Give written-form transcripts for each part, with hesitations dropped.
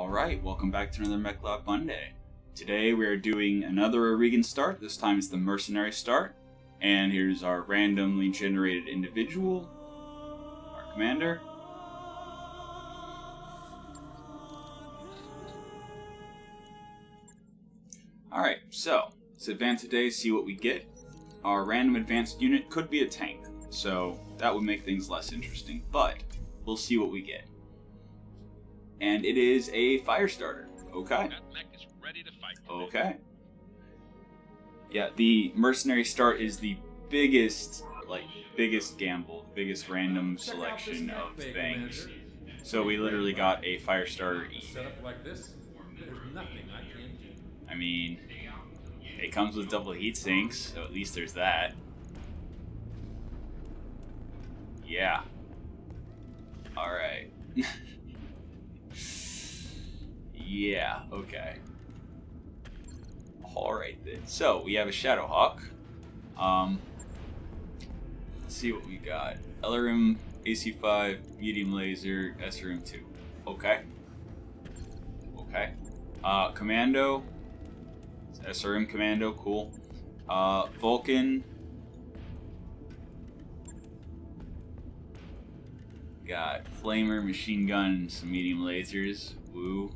Alright, welcome back to another Mech Lab Monday. Today we are doing another Aurigan start. This time it's the Mercenary start. And here's our randomly generated individual, our commander. Alright, so let's advance today, see what we get. Our random advanced unit could be a tank, so that would make things less interesting, but we'll see what we get. And it is a fire starter. Okay. That mech is ready to fight. Okay. Yeah, the mercenary start is the biggest gamble, the biggest random selection of things. So we literally got a fire starter E. Set up like this, there's nothing I can't do. I mean, it comes with double heat sinks, so at least there's that. Yeah. Alright. Yeah, okay. Alright then. So, we have a Shadowhawk. Let's see what we got. LRM, AC5, medium laser, SRM 2. Okay. Okay. Commando. SRM Commando, cool. Vulcan. Got Flamer, machine gun, some medium lasers. Woo.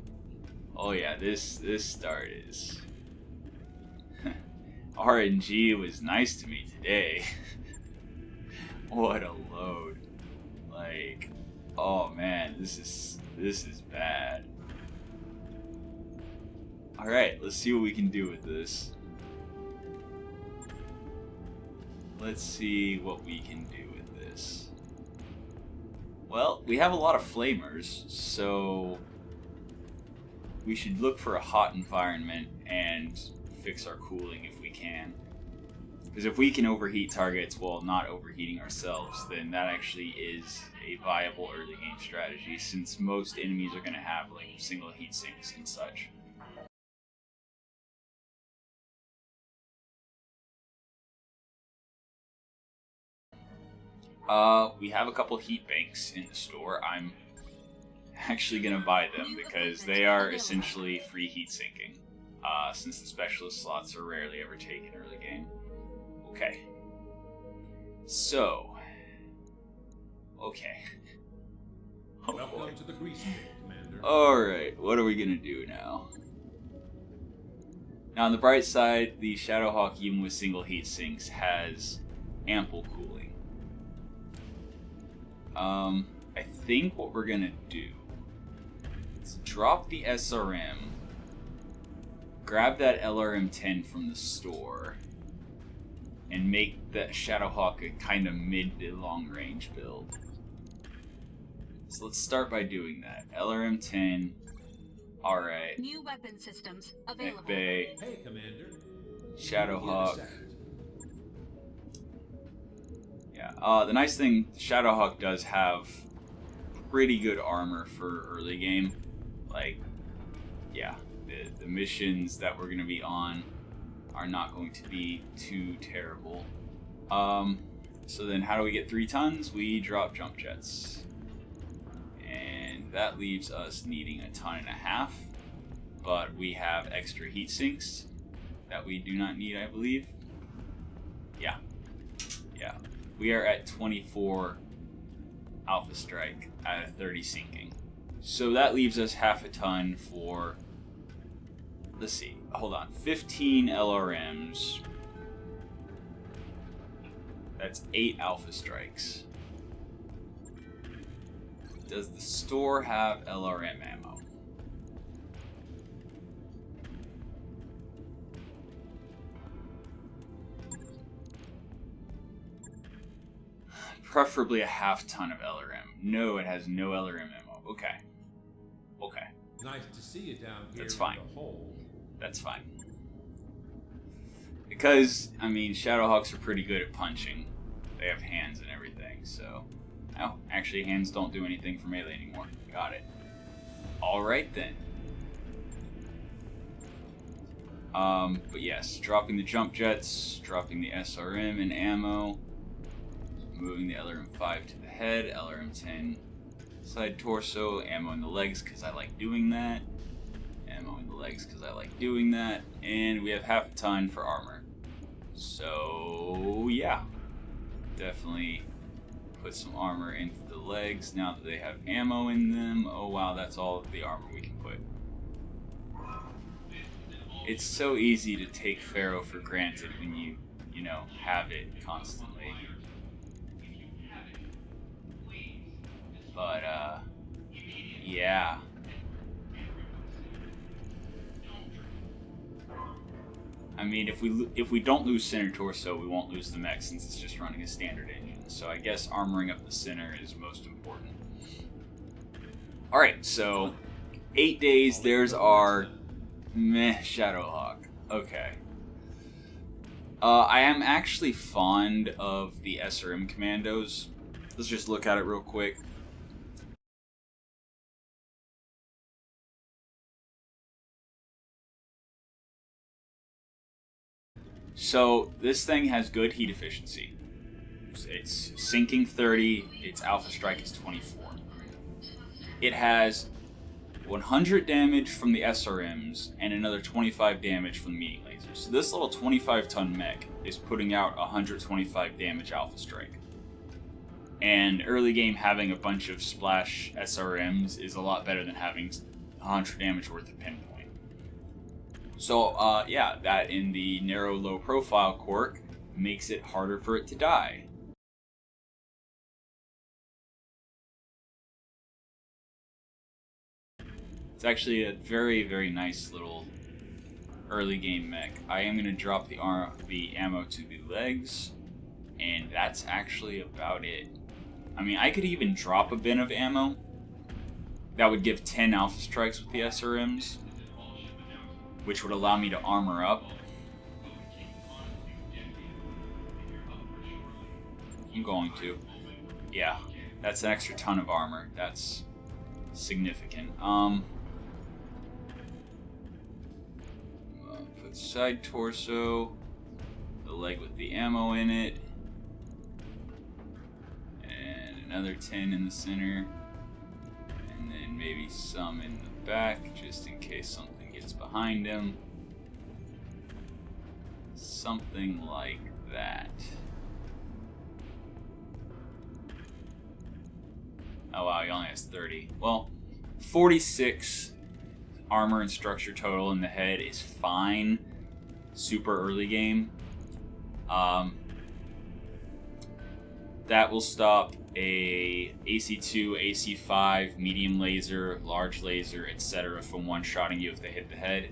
Oh yeah, this start is... RNG was nice to me today. What a load. Like, oh man, this is bad. Alright, let's see what we can do with this. Let's see what we can do with this. Well, we have a lot of flamers, so we should look for a hot environment and fix our cooling if we can. Because if we can overheat targets while not overheating ourselves, then that actually is a viable early game strategy, since most enemies are going to have like single heat sinks and such. We have a couple heat banks in the store. I'm actually gonna buy them because they are essentially free heat sinking, since the specialist slots are rarely ever taken early game. Okay. So. Okay. Oh, Welcome to the grease pit, Commander. Alright, what are we gonna do now? Now on the bright side, the Shadowhawk, even with single heat sinks, has ample cooling. I think what we're gonna do is drop the SRM, grab that LRM-10 from the store, and make that Shadowhawk a kind of mid to long range build. So let's start by doing that. LRM-10, alright. New weapon systems available. Mech Bay, Hey, Commander. Shadowhawk. Yeah, the nice thing, Shadowhawk does have pretty good armor for early game. Like, yeah, the missions that we're going to be on are not going to be too terrible. So then how do we get 3 tons? We drop jump jets. And that leaves us needing 1.5 tons. But we have extra heat sinks that we do not need, I believe. Yeah. Yeah. We are at 24 Alpha Strike out of 30 sinking. So that leaves us 0.5 ton for, let's see, hold on, 15 LRMs. That's 8 Alpha Strikes. Does the store have LRM ammo? Preferably 0.5 ton of LRM. No, it has no LRM ammo. Okay. Okay. Nice to see you down here. That's fine. In the hole. That's fine. Because, I mean, Shadowhawks are pretty good at punching. They have hands and everything, so... Oh, actually, hands don't do anything for melee anymore. Got it. Alright then. But yes, dropping the jump jets, dropping the SRM and ammo, moving the LRM-5 to the head, LRM-10 Side torso, ammo in the legs because I like doing that. Ammo in the legs because I like doing that. And we have half a ton for armor. So, yeah. Definitely put some armor into the legs now that they have ammo in them. Oh wow, that's all of the armor we can put. It's so easy to take Pharaoh for granted when you know, have it constantly. But, yeah. I mean, if we don't lose center torso, we won't lose the mech since it's just running a standard engine. So I guess armoring up the center is most important. Alright, so 8 days, there's our meh Shadowhawk. Okay. I am actually fond of the SRM commandos. Let's just look at it real quick. So this thing has good heat efficiency. It's sinking 30, its alpha strike is 24. It has 100 damage from the SRMs and another 25 damage from the medium lasers. So this little 25-ton mech is putting out 125 damage alpha strike. And early game having a bunch of splash SRMs is a lot better than having 100 damage worth of pinpoint. So, yeah, that in the narrow, low-profile quirk makes it harder for it to die. It's actually a very, very nice little early game mech. I am going to drop the ammo to the legs, and that's actually about it. I mean, I could even drop a bin of ammo. That would give 10 alpha strikes with the SRMs, which would allow me to armor up. I'm going to. Yeah, that's an extra ton of armor. That's significant. Put side torso, the leg with the ammo in it, and another 10 in the center, and then maybe some in the back, just in case something gets behind him. Something like that. Oh wow, he only has 30. Well, 46 armor and structure total in the head is fine. Super early game. That will stop a AC2, AC5, medium laser, large laser, etc. from one-shotting you if they hit the head.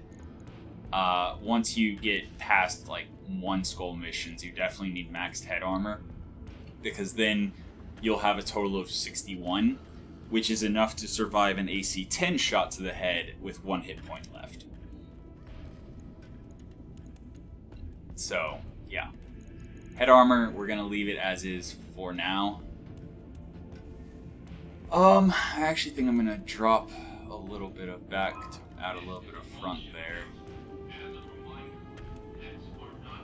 Once you get past like 1 skull missions, you definitely need maxed head armor, because then you'll have a total of 61, which is enough to survive an AC10 shot to the head with 1 hit point left. So, yeah. Head armor, we're gonna leave it as is for now. I actually think I'm gonna drop a little bit of back to add a little bit of front there.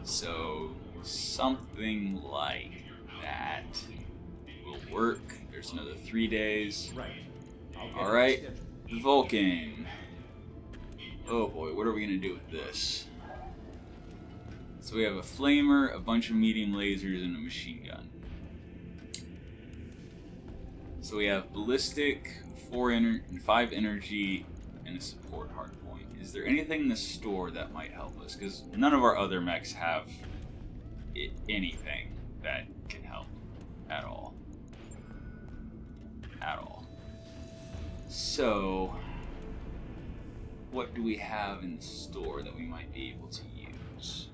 So something like that will work. There's another 3 days. Right. Alright, Vulcan. Oh boy, what are we gonna do with this? So we have a flamer, a bunch of medium lasers, and a machine gun. So we have ballistic, 5 energy, and a support hardpoint. Is there anything in the store that might help us? Because none of our other mechs have anything that can help at all. At all. So, what do we have in the store that we might be able to use?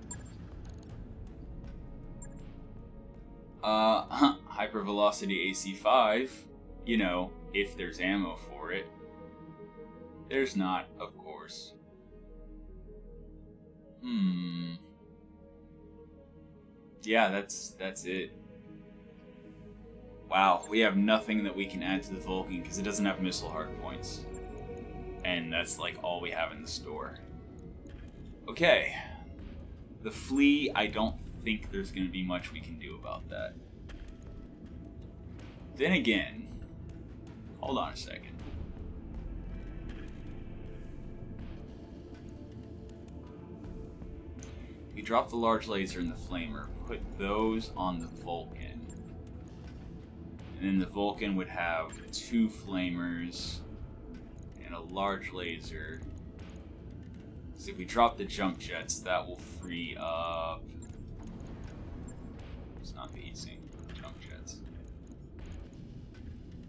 Hypervelocity AC5, you know, if there's ammo for it. There's not, of course. Yeah, that's it. Wow, we have nothing that we can add to the Vulcan because it doesn't have missile hardpoints. And that's like all we have in the store. Okay. The Flea, I don't think there's going to be much we can do about that. Then again, Hold on a second. If you drop the large laser and the flamer, put those on the Vulcan. And then the Vulcan would have 2 flamers and a large laser. So if we drop the jump jets, that will free up... It's not the heatsink, jump jets.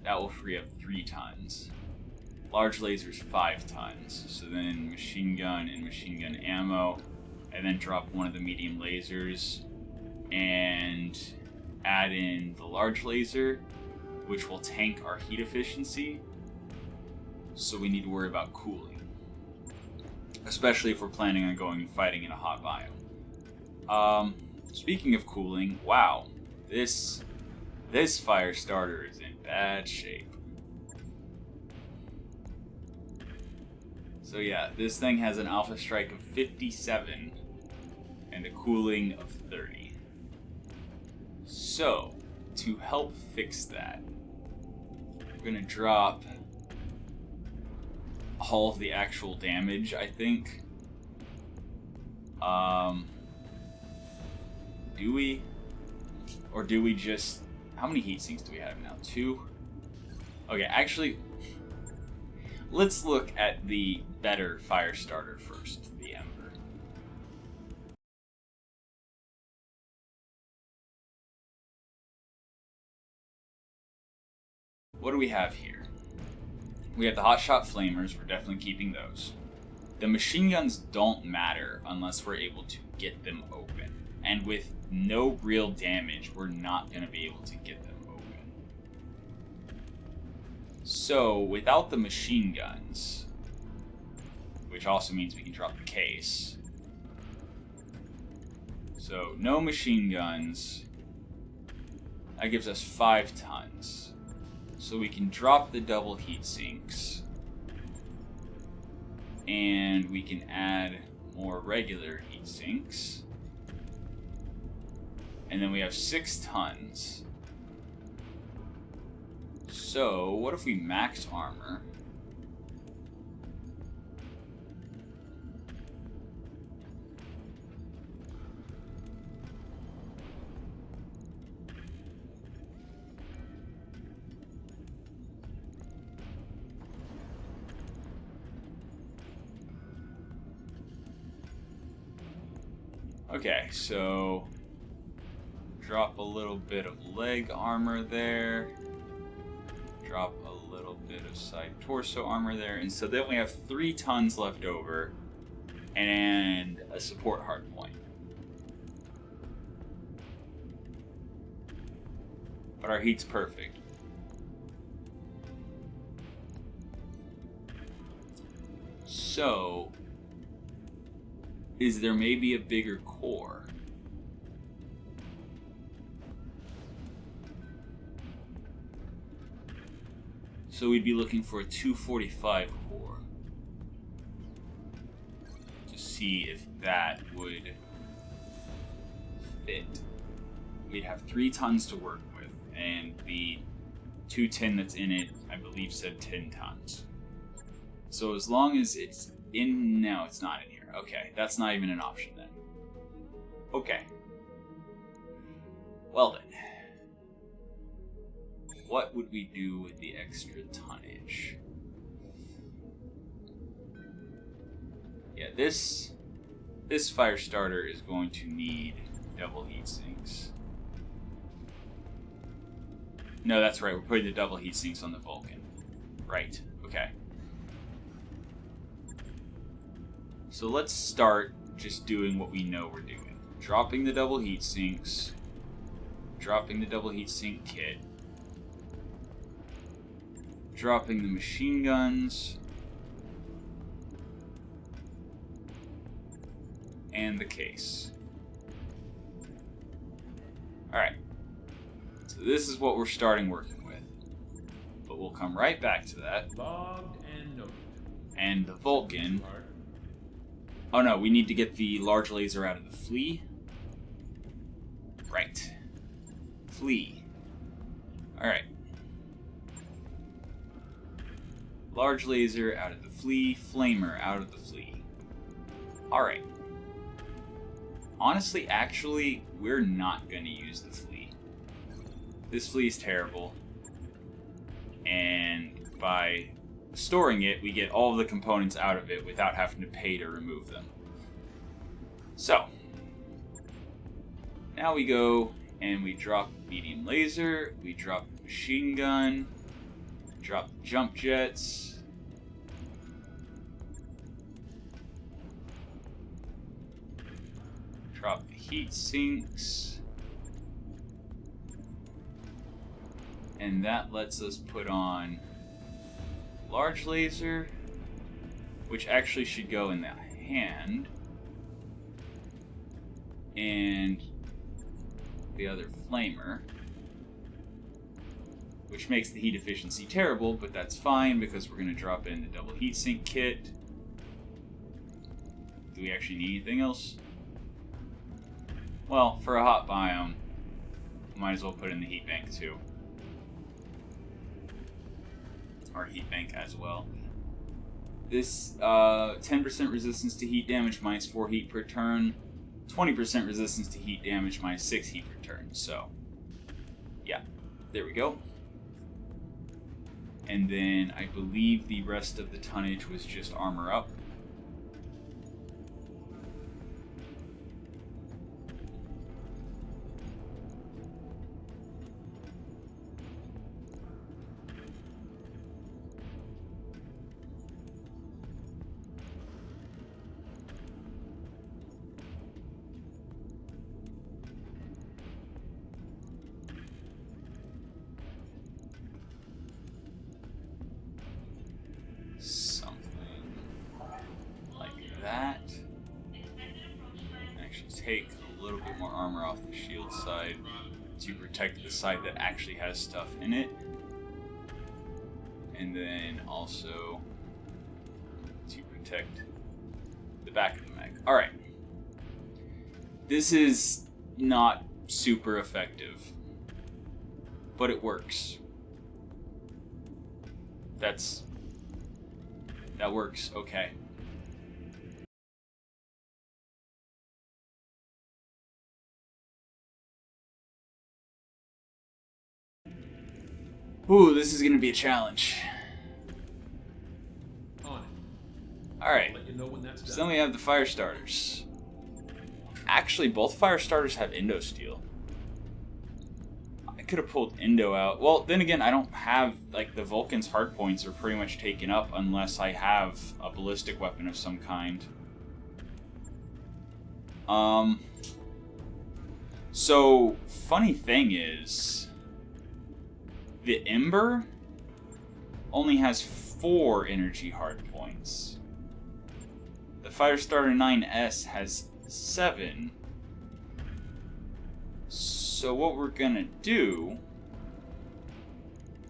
That will free up 3 tons. Large lasers 5 tons. So then machine gun and machine gun ammo. And then drop one of the medium lasers. And add in the large laser, which will tank our heat efficiency. So we need to worry about cooling. Especially if we're planning on going and fighting in a hot biome. Speaking of cooling, wow. This fire starter is in bad shape. So yeah, this thing has an alpha strike of 57 and a cooling of 30. So, to help fix that, we're gonna drop all of the actual damage, I think. Do we? Or do we just... How many heat sinks do we have now? 2? Okay, actually, let's look at the better fire starter first, the Ember. What do we have here? We have the hotshot flamers, we're definitely keeping those. The machine guns don't matter unless we're able to get them open. And with no real damage, we're not going to be able to get them open. So, without the machine guns, which also means we can drop the case. So, no machine guns. That gives us 5 tons. So we can drop the double heat sinks. And we can add more regular heat sinks. And then we have 6 tons. So, what if we max armor? Okay, so drop a little bit of leg armor there. Drop a little bit of side torso armor there. And so then we have 3 tons left over and a support hard point. But our heat's perfect. So, is there maybe a bigger core? So we'd be looking for a 245 core to see if that would fit. We'd have 3 tons to work with, and the 210 that's in it, I believe, said 10 tons. So as long as it's in... No, it's not in here. Okay, that's not even an option then. Okay. Well then. What would we do with the extra tonnage? Yeah, this fire starter is going to need double heat sinks. No, that's right, we're putting the double heat sinks on the Vulcan. Right, okay. So let's start just doing what we know we're doing. Dropping the double heat sinks, dropping the double heat sink kit, dropping the machine guns, and the case. Alright, so this is what we're starting working with. But we'll come right back to that. Logged and noted. And the Vulcan... Oh no, we need to get the large laser out of the flea. Right. Flea. Alright. Large laser out of the flea. Flamer out of the flea. Alright. Honestly, actually, we're not going to use the flea. This flea is terrible. And by storing it, we get all of the components out of it without having to pay to remove them. So, now we go and we drop medium laser, we drop machine gun, drop jump jets, drop heat sinks, and that lets us put on large laser, which actually should go in the hand, and the other flamer, which makes the heat efficiency terrible, but that's fine because we're going to drop in the double heatsink kit. Do we actually need anything else? Well, for a hot biome, might as well put in the heat bank too. Or heat bank as well. This 10% resistance to heat damage, minus 4 heat per turn. 20% resistance to heat damage, minus 6 heat per turn. So, yeah, there we go. And then I believe the rest of the tonnage was just armor up. Take a little bit more armor off the shield side to protect the side that actually has stuff in it, and then also to protect the back of the mech. Alright, this is not super effective, but it works. That works okay. Ooh, this is gonna be a challenge. On it. Alright, I'll let you know when that's so done. then we have the fire starters. Actually, both fire starters have Indo Steel. I could have pulled Indo out. Well, then again, I don't have, like, the Vulcan's hardpoints are pretty much taken up unless I have a ballistic weapon of some kind. So, funny thing is, the Ember only has 4 energy hardpoints. The Firestarter 9S has 7. So what we're gonna do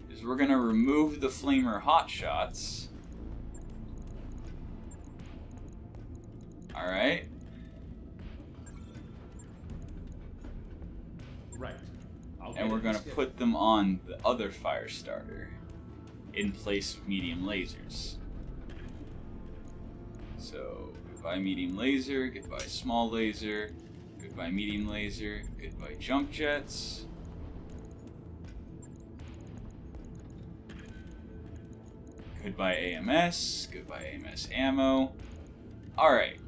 is we're gonna remove the Flamer hotshots. Alright. Right. And we're going to put them on the other fire starter in place of medium lasers. So, goodbye medium laser, goodbye small laser, goodbye medium laser, goodbye jump jets. Goodbye AMS, goodbye AMS ammo. Alright.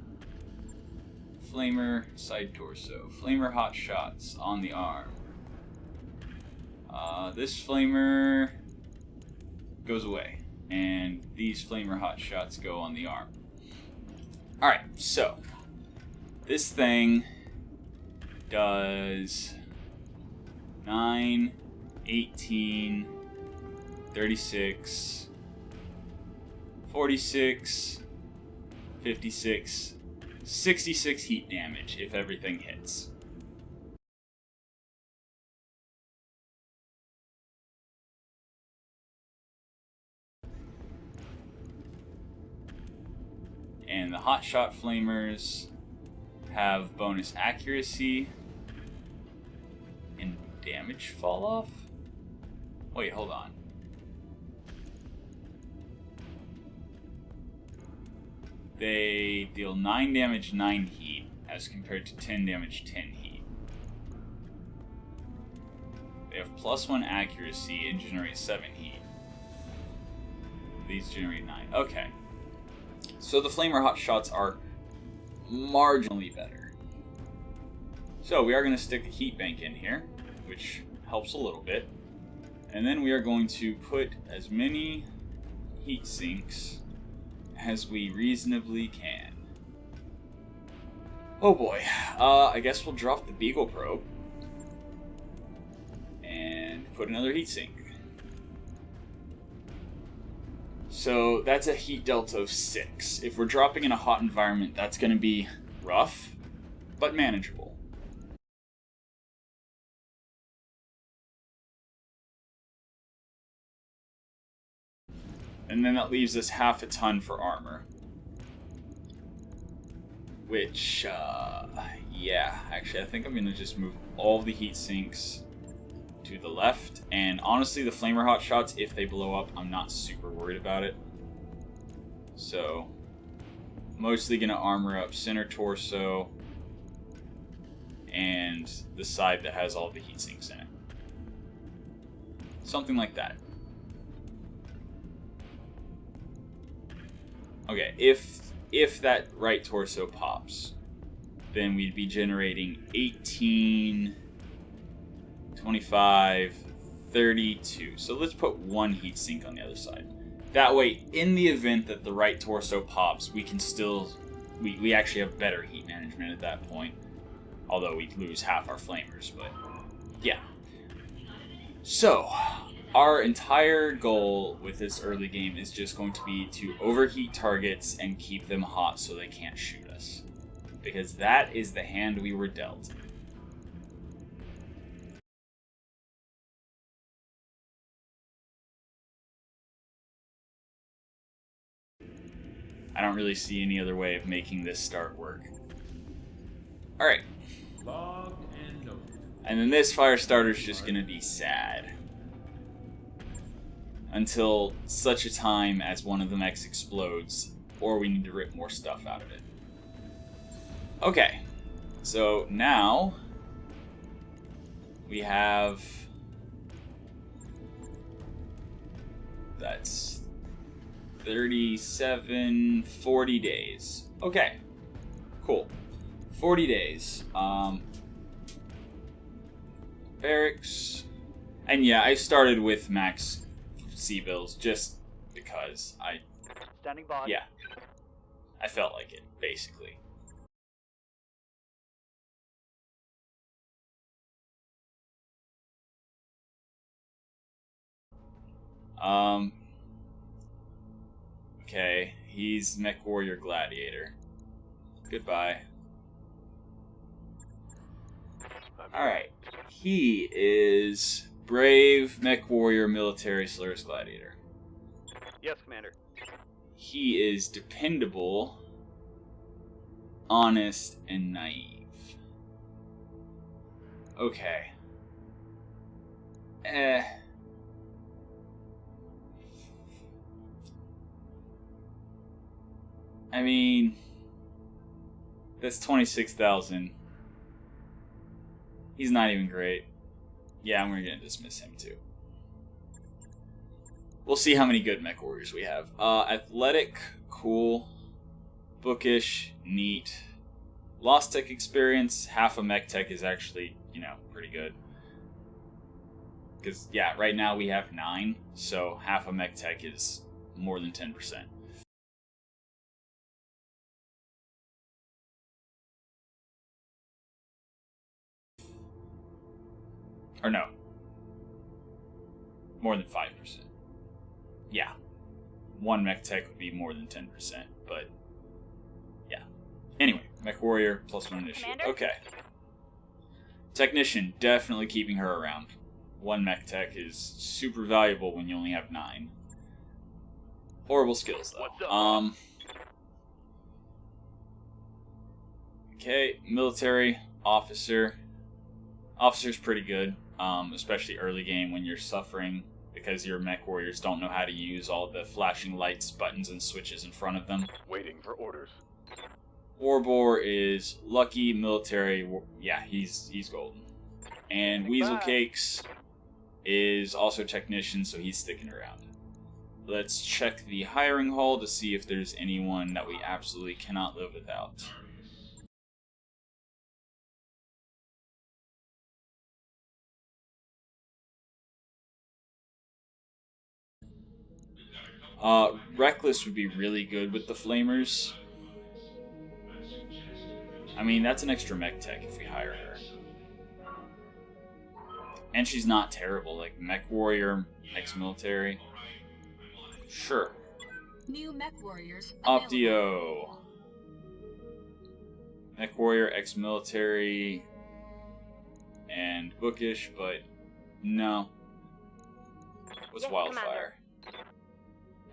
Flamer side torso, Flamer hot shots on the arm. This flamer goes away, and these flamer hot shots go on the arm. Alright, so this thing does 9, 18, 36, 46, 56, 66 heat damage if everything hits. And the hotshot flamers have bonus accuracy and damage fall off. Wait, hold on. They deal 9 damage, 9 heat, as compared to 10 damage, 10 heat. They have +1 accuracy and generate 7 heat. These generate 9. Okay. So the Flamer Hot Shots are marginally better. So we are going to stick a heat bank in here, which helps a little bit. And then we are going to put as many heat sinks as we reasonably can. Oh boy. I guess we'll drop the Beagle Probe and put another heat sink. So that's a heat delta of 6. If we're dropping in a hot environment, that's going to be rough, but manageable. And then that leaves us half a ton for armor. Which, yeah, actually I think I'm going to just move all the heat sinks to the left. And honestly, the Flamer Hot Shots, if they blow up, I'm not super worried about it. So, mostly going to armor up center torso and the side that has all the heat sinks in it. Something like that. Okay, if that right torso pops, then we'd be generating 18, 25, 32. So let's put one heat sink on the other side. That way, in the event that the right torso pops, we can still... We actually have better heat management at that point. Although we lose half our flamers, but... yeah. So, our entire goal with this early game is just going to be to overheat targets and keep them hot so they can't shoot us. Because that is the hand we were dealt. I don't really see any other way of making this start work. Alright. Log and note. And then this fire starter's just gonna be sad. Until such a time as one of the mechs explodes, or we need to rip more stuff out of it. Okay. So now we have... that's 37, 40 days. Okay, cool. 40 days. Barracks. And yeah, I started with max C-bills just because Standing by. yeah, I felt like it, basically. Okay, he's Mechwarrior Gladiator. Goodbye. Alright, he is Brave Mechwarrior Military Slurs Gladiator. Yes, Commander. He is dependable, honest, and naive. Okay. I mean, that's 26,000. He's not even great. Yeah, I'm gonna dismiss him too. We'll see how many good mech warriors we have. Athletic, cool. Bookish, neat. Lost tech experience, half a mech tech is actually, you know, pretty good. Because, yeah, right now we have 9, so half a mech tech is more than 10%. Or no. More than 5%. Yeah. One mech tech would be more than 10%, but yeah. Anyway, mech warrior plus 1 initiative. Commander? Okay. Technician, definitely keeping her around. One mech tech is super valuable when you only have 9. Horrible skills though. What's up? Okay, military officer. Officer's pretty good, especially early game when you're suffering because your mech warriors don't know how to use all the flashing lights, buttons, and switches in front of them. Waiting for orders. Warbore is lucky, military. Yeah, he's golden. And Weasel Cakes is also technician, so he's sticking around. Let's check the hiring hall to see if there's anyone that we absolutely cannot live without. Reckless would be really good with the Flamers. I mean, that's an extra mech tech if we hire her. And she's not terrible, like Mechwarrior, ex-military. Sure. New Mechwarriors available. Optio. Mechwarrior, ex-military, and bookish, but no. What's Yes, Wildfire?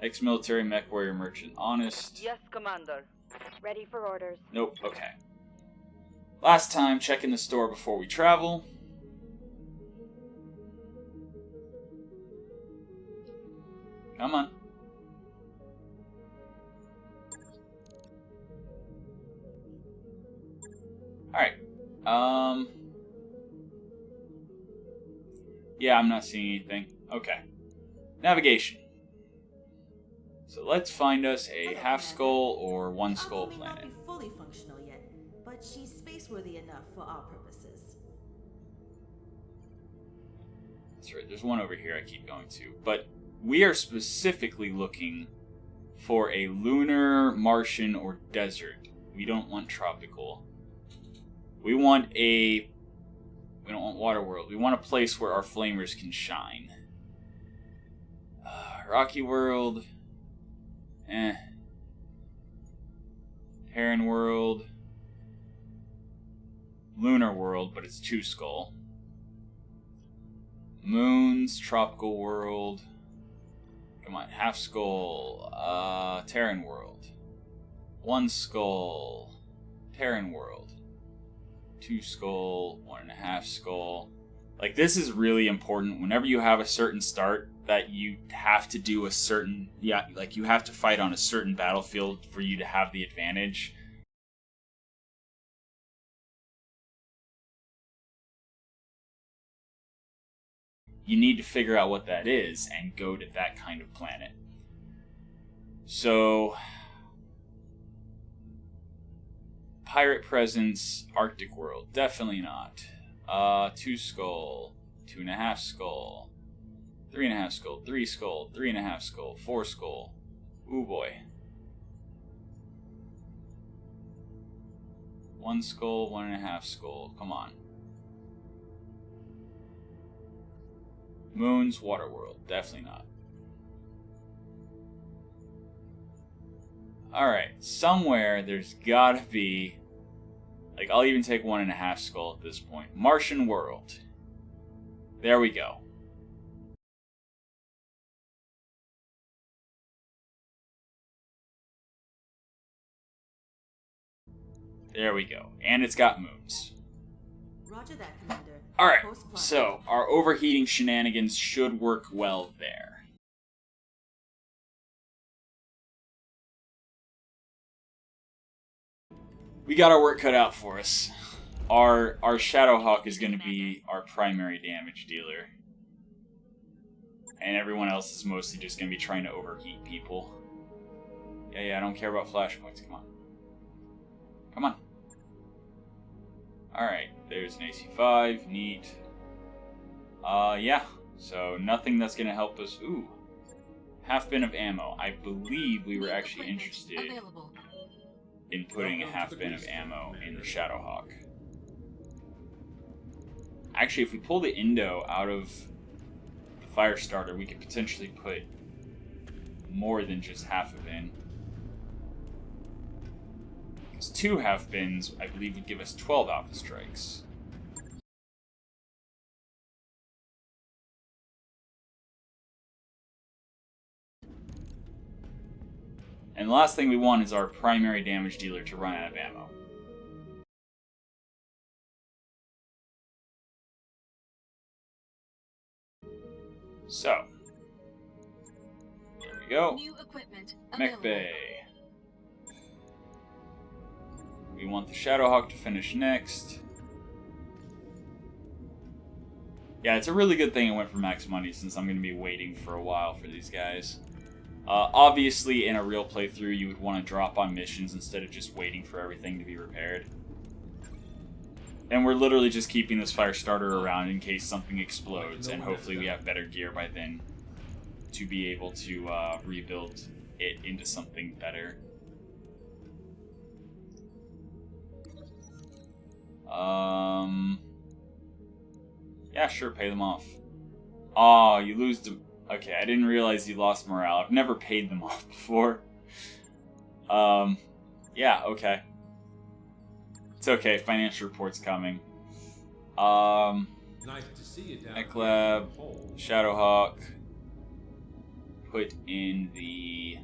Ex-military, Mechwarrior, merchant, honest. Yes, Commander. Ready for orders. Nope, okay. Last time, check in the store before we travel. Come on. Alright. Yeah, I'm not seeing anything. Okay. Navigation. So let's find us a half skull or one skull May planet. not be fully functional yet, but she's space-worthy enough for our purposes. That's right, there's one over here I keep going to. But we are specifically looking for a lunar, Martian, or desert. We don't want tropical. We don't want water world. We want a place where our flamers can shine. Rocky world. Heron world. Lunar world, but it's 2 skull. Moons, tropical world. Come on, half skull. Terran world. 1 skull. Terran world. 2 skull. 1.5 skull. Like, this is really important. Whenever you have a certain start that you have to do a certain... Yeah, like, you have to fight on a certain battlefield for you to have the advantage. You need to figure out what that is and go to that kind of planet. So... Pirate presence, Arctic world. Definitely not. 2 skull, 2.5 skull, 3.5 skull, 3 skull, 3.5 skull, 4 skull. Ooh boy. 1 skull, 1.5 skull. Come on. Moons, water world. Definitely not. Alright, somewhere there's gotta be... Like, I'll even take 1.5 skull at this point. Martian world. There we go. There we go. And it's got moons. Roger that, Commander. Alright, Post-plot. so our overheating shenanigans should work well there. We got our work cut out for us. Our Shadowhawk is going to be our primary damage dealer. And everyone else is mostly just going to be trying to overheat people. Yeah, I don't care about flashpoints. Come on. Come on. Alright, there's an AC5. Neat. Yeah. So, nothing that's going to help us. Ooh. Half bin of ammo. I believe we were actually interested Available. in putting a half bin of ammo in the Shadowhawk. Actually, if we pull the Indo out of the fire starter, we could potentially put more than just half a bin. Because 2 half bins, I believe, would give us 12 alpha strikes. And the last thing we want is our primary damage dealer to run out of ammo. So, go. New equipment Mech available. Bay. We want the Shadowhawk to finish next. Yeah, it's a really good thing it went for max money since I'm going to be waiting for a while for these guys. Obviously, in a real playthrough, you would want to drop on missions instead of just waiting for everything to be repaired. And we're literally just keeping this fire starter around in case something explodes, and hopefully we have better gear by then to be able to rebuild it into something better. Yeah, sure, pay them off. Oh, you lose the... Okay, I didn't realize you lost morale. I've never paid them off before. Yeah, okay. It's okay, financial report's coming. Nice to see you down Mech here. Lab, Oh. Shadowhawk. Put in the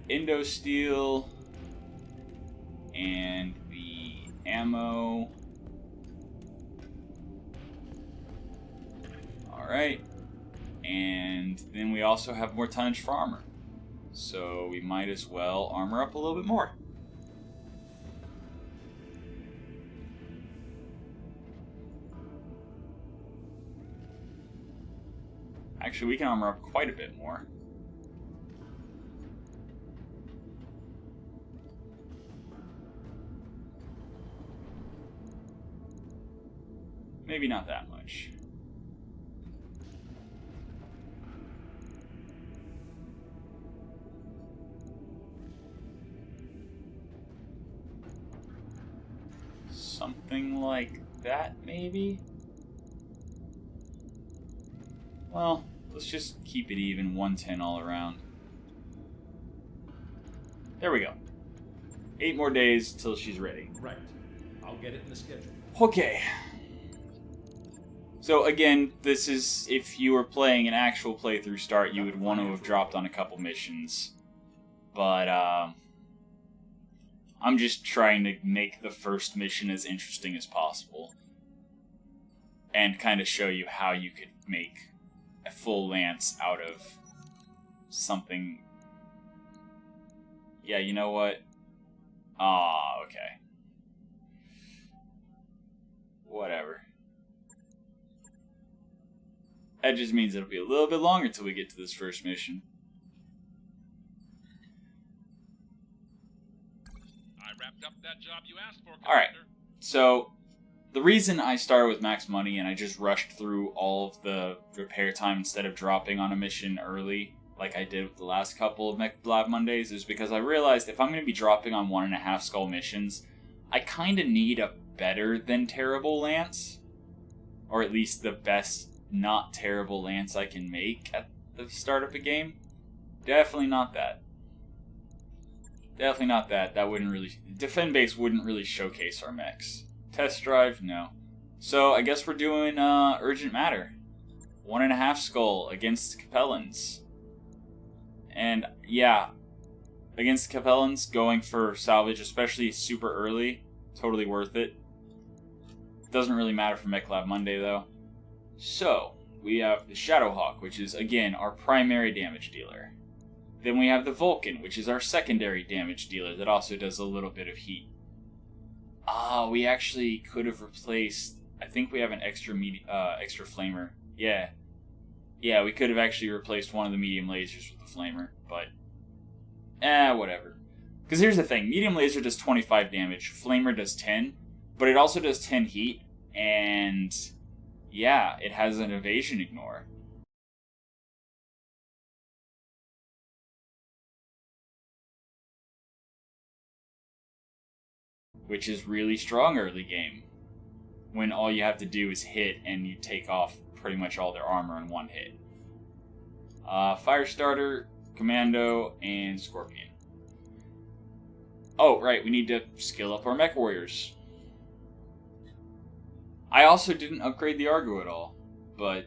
Indo Steel and the ammo. Alright. And then we also have more tonnage for armor. So we might as well armor up a little bit more. Actually, we can armor up quite a bit more. Maybe not that much. Something like that, maybe? Well, let's just keep it even, 110 all around. There we go. 8 more days till she's ready. Right. I'll get it in the schedule. Okay. So again, this is, if you were playing an actual playthrough start, you would want to have dropped on a couple missions. But, I'm just trying to make the first mission as interesting as possible. And kind of show you how you could make a full lance out of something. Yeah, you know what? Ah, okay. Whatever. That just means it'll be a little bit longer till we get to this first mission. I wrapped up that job you asked for, Alright, Commander. so the reason I started with max money and I just rushed through all of the repair time instead of dropping on a mission early, like I did with the last couple of Mech Lab Mondays, is because I realized if I'm going to be dropping on 1.5 skull missions, I kind of need a better than terrible lance. Or at least the best not terrible lance I can make at the start of a game. Definitely not that. Definitely not that. That wouldn't really... Defend base wouldn't really showcase our mechs. Test drive? No. So, I guess we're doing Urgent Matter. 1.5 skull against Capellans. And, yeah. Against Capellans, going for salvage, especially super early, totally worth it. Doesn't really matter for Mech Lab Monday, though. So, we have the Shadowhawk, which is, again, our primary damage dealer. Then we have the Vulcan, which is our secondary damage dealer that also does a little bit of heat. Ah, we actually could have replaced... I think we have an extra extra flamer. Yeah. Yeah, we could have actually replaced one of the medium lasers with the flamer, but... whatever. Because here's the thing. Medium laser does 25 damage, flamer does 10, but it also does 10 heat, and... yeah, it has an evasion ignore. Which is really strong early game. When all you have to do is hit and you take off pretty much all their armor in one hit. Firestarter, Commando, and Scorpion. Oh, right, we need to skill up our Mechwarriors. I also didn't upgrade the Argo at all, but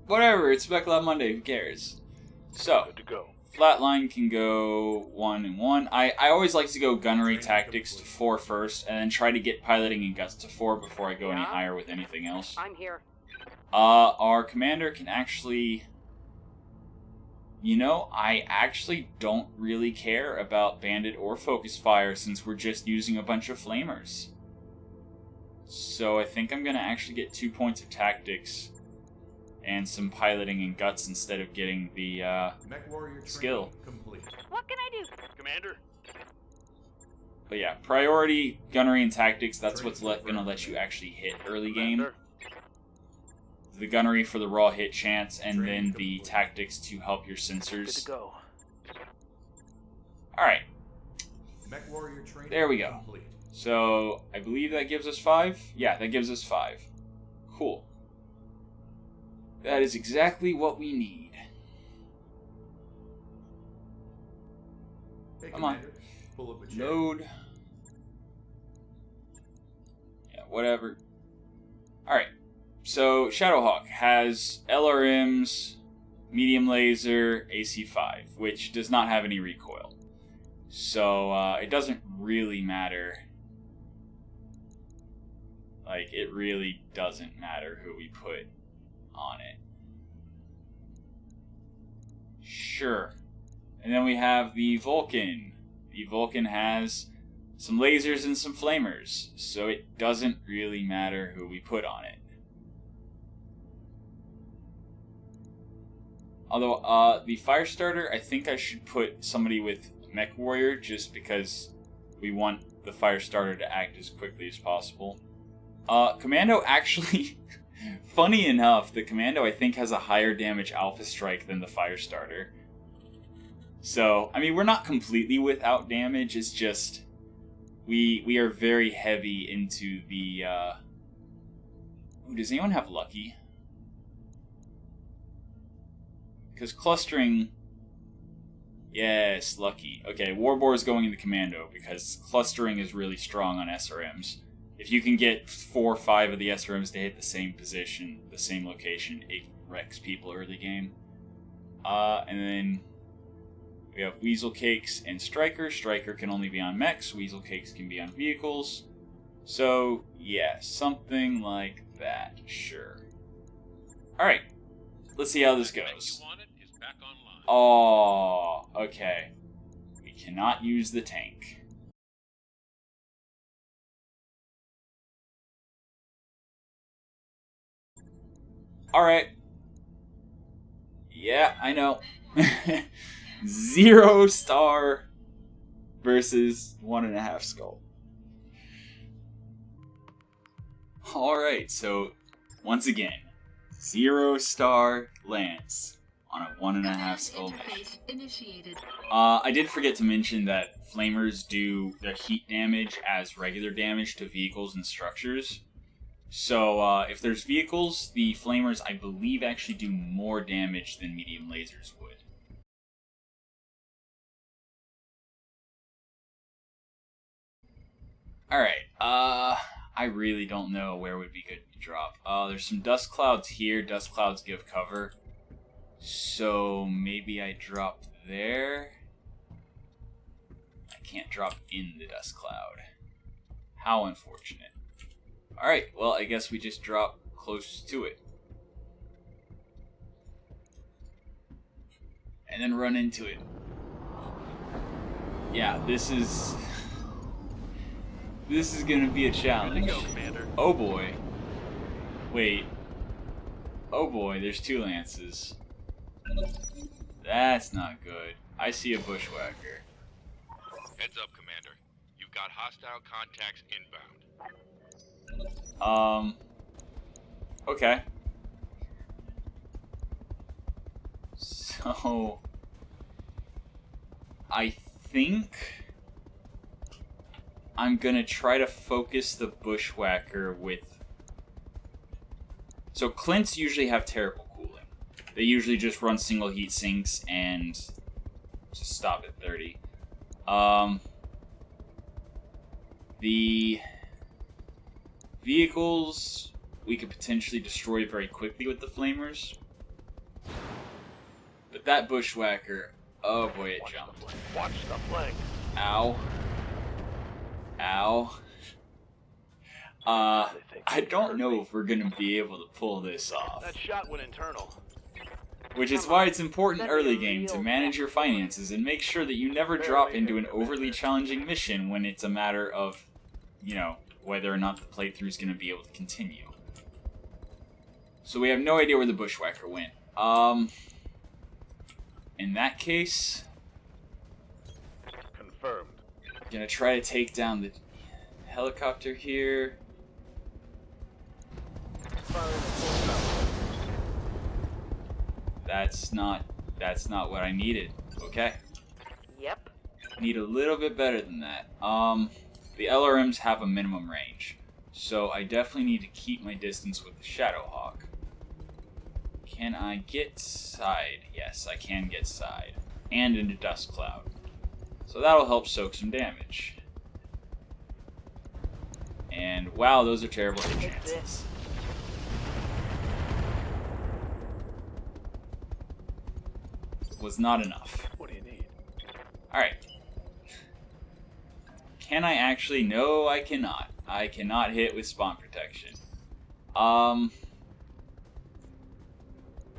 whatever, it's Mech Lab Monday, who cares? So, Good to go. Flatline can go 1 and 1. I always like to go Gunnery Tactics to 4 first, and then try to get Piloting and Guts to 4 before I go any higher with anything else. I'm here. Our Commander can actually... you know, I actually don't really care about bandit or focus fire since we're just using a bunch of flamers. So I think I'm going to actually get 2 points of tactics and some piloting and guts instead of getting the Mechwarrior skill. Complete. What can I do? Commander. But yeah, priority, gunnery, and tactics, that's what's going to let you actually hit early game. Commander. The gunnery for the raw hit chance, and then the tactics to help your Good sensors. to go. Alright, Mechwarrior training there we go. complete. So, I believe that gives us 5? Yeah, that gives us 5. Cool. That is exactly what we need. Hey, Come on. Commander, pull up a chair. Load. Yeah, whatever. Alright. So, Shadowhawk has LRMs, medium laser, AC5, which does not have any recoil. So, it doesn't really matter. Like, it really doesn't matter who we put on it. Sure. And then we have the Vulcan. The Vulcan has some lasers and some flamers, so it doesn't really matter who we put on it. Although, the Firestarter, I think I should put somebody with Mechwarrior just because we want the Firestarter to act as quickly as possible. Commando actually, funny enough, the Commando I think has a higher damage Alpha Strike than the Firestarter. So, I mean, we're not completely without damage, it's just, we are very heavy into the, Ooh, does anyone have Lucky? Because clustering... Yes, Lucky. Okay, Warboar is going into Commando, because clustering is really strong on SRMs. If you can get 4 or 5 of the SRMs to hit the same position, the same location, it wrecks people early game. And then we have Weasel Cakes and Striker. Striker can only be on mechs, Weasel Cakes can be on vehicles. So, yeah, something like that, sure. Alright, let's see how this goes. Oh, okay. We cannot use the tank. Alright. Yeah, I know. 0 star versus 1.5 skull. Alright, so once again, 0 star Lance on a 1.5 skull mission. I did forget to mention that flamers do their heat damage as regular damage to vehicles and structures. So if there's vehicles, the flamers I believe actually do more damage than medium lasers would. Alright, I really don't know where would be good to drop. There's some dust clouds here. Dust clouds give cover. So maybe I drop there. I can't drop in the dust cloud. How unfortunate. Alright, well I guess we just drop close to it. And then run into it. Yeah, this is gonna be a challenge. Go, Commander. Oh boy. Wait. Oh boy, there's 2 lances. That's not good. I see a bushwhacker. Heads up, Commander. You've got hostile contacts inbound. Okay. So, I think I'm gonna try to focus the bushwhacker with... So Clint's usually have terrible cooling. They usually just run single heat sinks and just stop at 30. The vehicles we could potentially destroy very quickly with the flamers. But that bushwhacker, oh boy, it jumped. Watch the flank. Ow. Ow. I don't know if we're gonna be able to pull this off. That shot went internal. Which is why it's important early game to manage your finances and make sure that you never drop into an overly challenging mission when it's a matter of, you know, whether or not the playthrough is going to be able to continue. So we have no idea where the bushwhacker went. In that case, Confirmed. gonna try to take down the helicopter here. That's not what I needed. Okay. Yep. Need a little bit better than that. The LRMs have a minimum range, so I definitely need to keep my distance with the Shadowhawk. Can I get side? Yes, I can get side. And into Dust Cloud. So that'll help soak some damage. And wow, those are terrible hit chances. Was not enough. What do you need? Alright. Can I actually? No, I cannot. I cannot hit with spawn protection. Alright,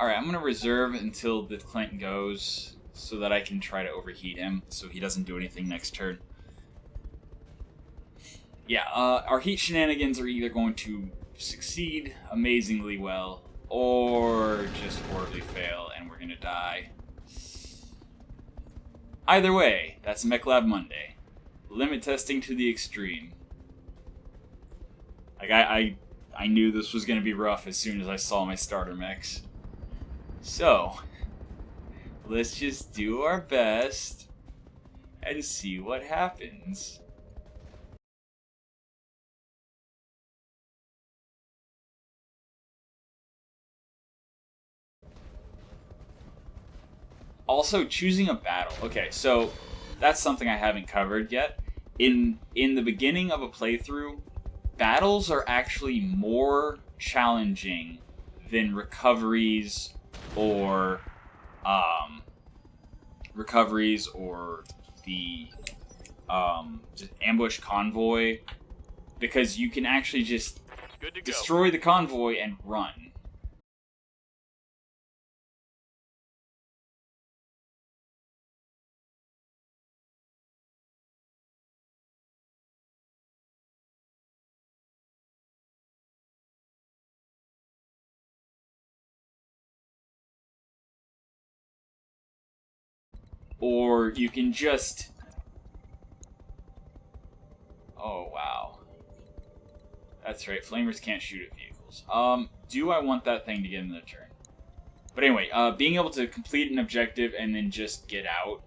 I'm gonna reserve until the Clint goes so that I can try to overheat him so he doesn't do anything next turn. Yeah, our heat shenanigans are either going to succeed amazingly well or just horribly fail and we're gonna die. Either way, that's Mech Lab Monday. Limit testing to the extreme. Like, I knew this was going to be rough as soon as I saw my starter mechs. So, let's just do our best and see what happens. Also, choosing a battle. Okay, so that's something I haven't covered yet. In the beginning of a playthrough, battles are actually more challenging than recoveries or the just ambush convoy, because you can actually just destroy the convoy and run. Or you can just... Oh, wow. That's right, flamers can't shoot at vehicles. Do I want that thing to get in the turn? But anyway, being able to complete an objective and then just get out.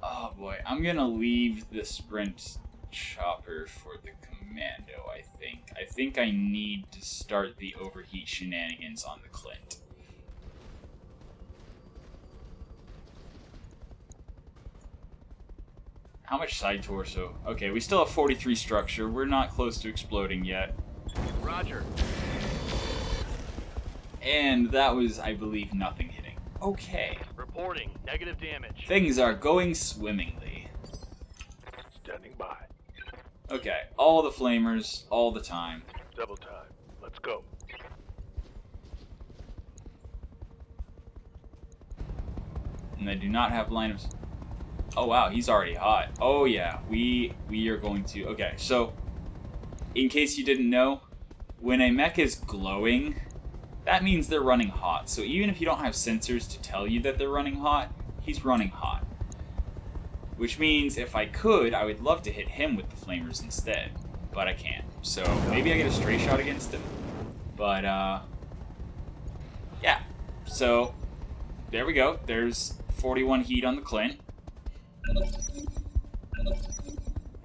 Oh boy, I'm gonna leave the sprint chopper for the commando, I think. I think I need to start the overheat shenanigans on the Clint. How much side torso? Okay, we still have 43 structure. We're not close to exploding yet. Roger. And that was, I believe, nothing hitting. Okay. Reporting. Negative damage. Things are going swimmingly. Standing by. Okay, all the flamers, all the time. Double time. Let's go. And they do not have line of... Oh wow, he's already hot. Oh yeah, we are going to... Okay, so, in case you didn't know, when a mech is glowing, that means they're running hot. So even if you don't have sensors to tell you that they're running hot, he's running hot. Which means if I could, I would love to hit him with the flamers instead. But I can't. So maybe I get a stray shot against him. But, yeah. So, there we go. There's 41 heat on the Clint.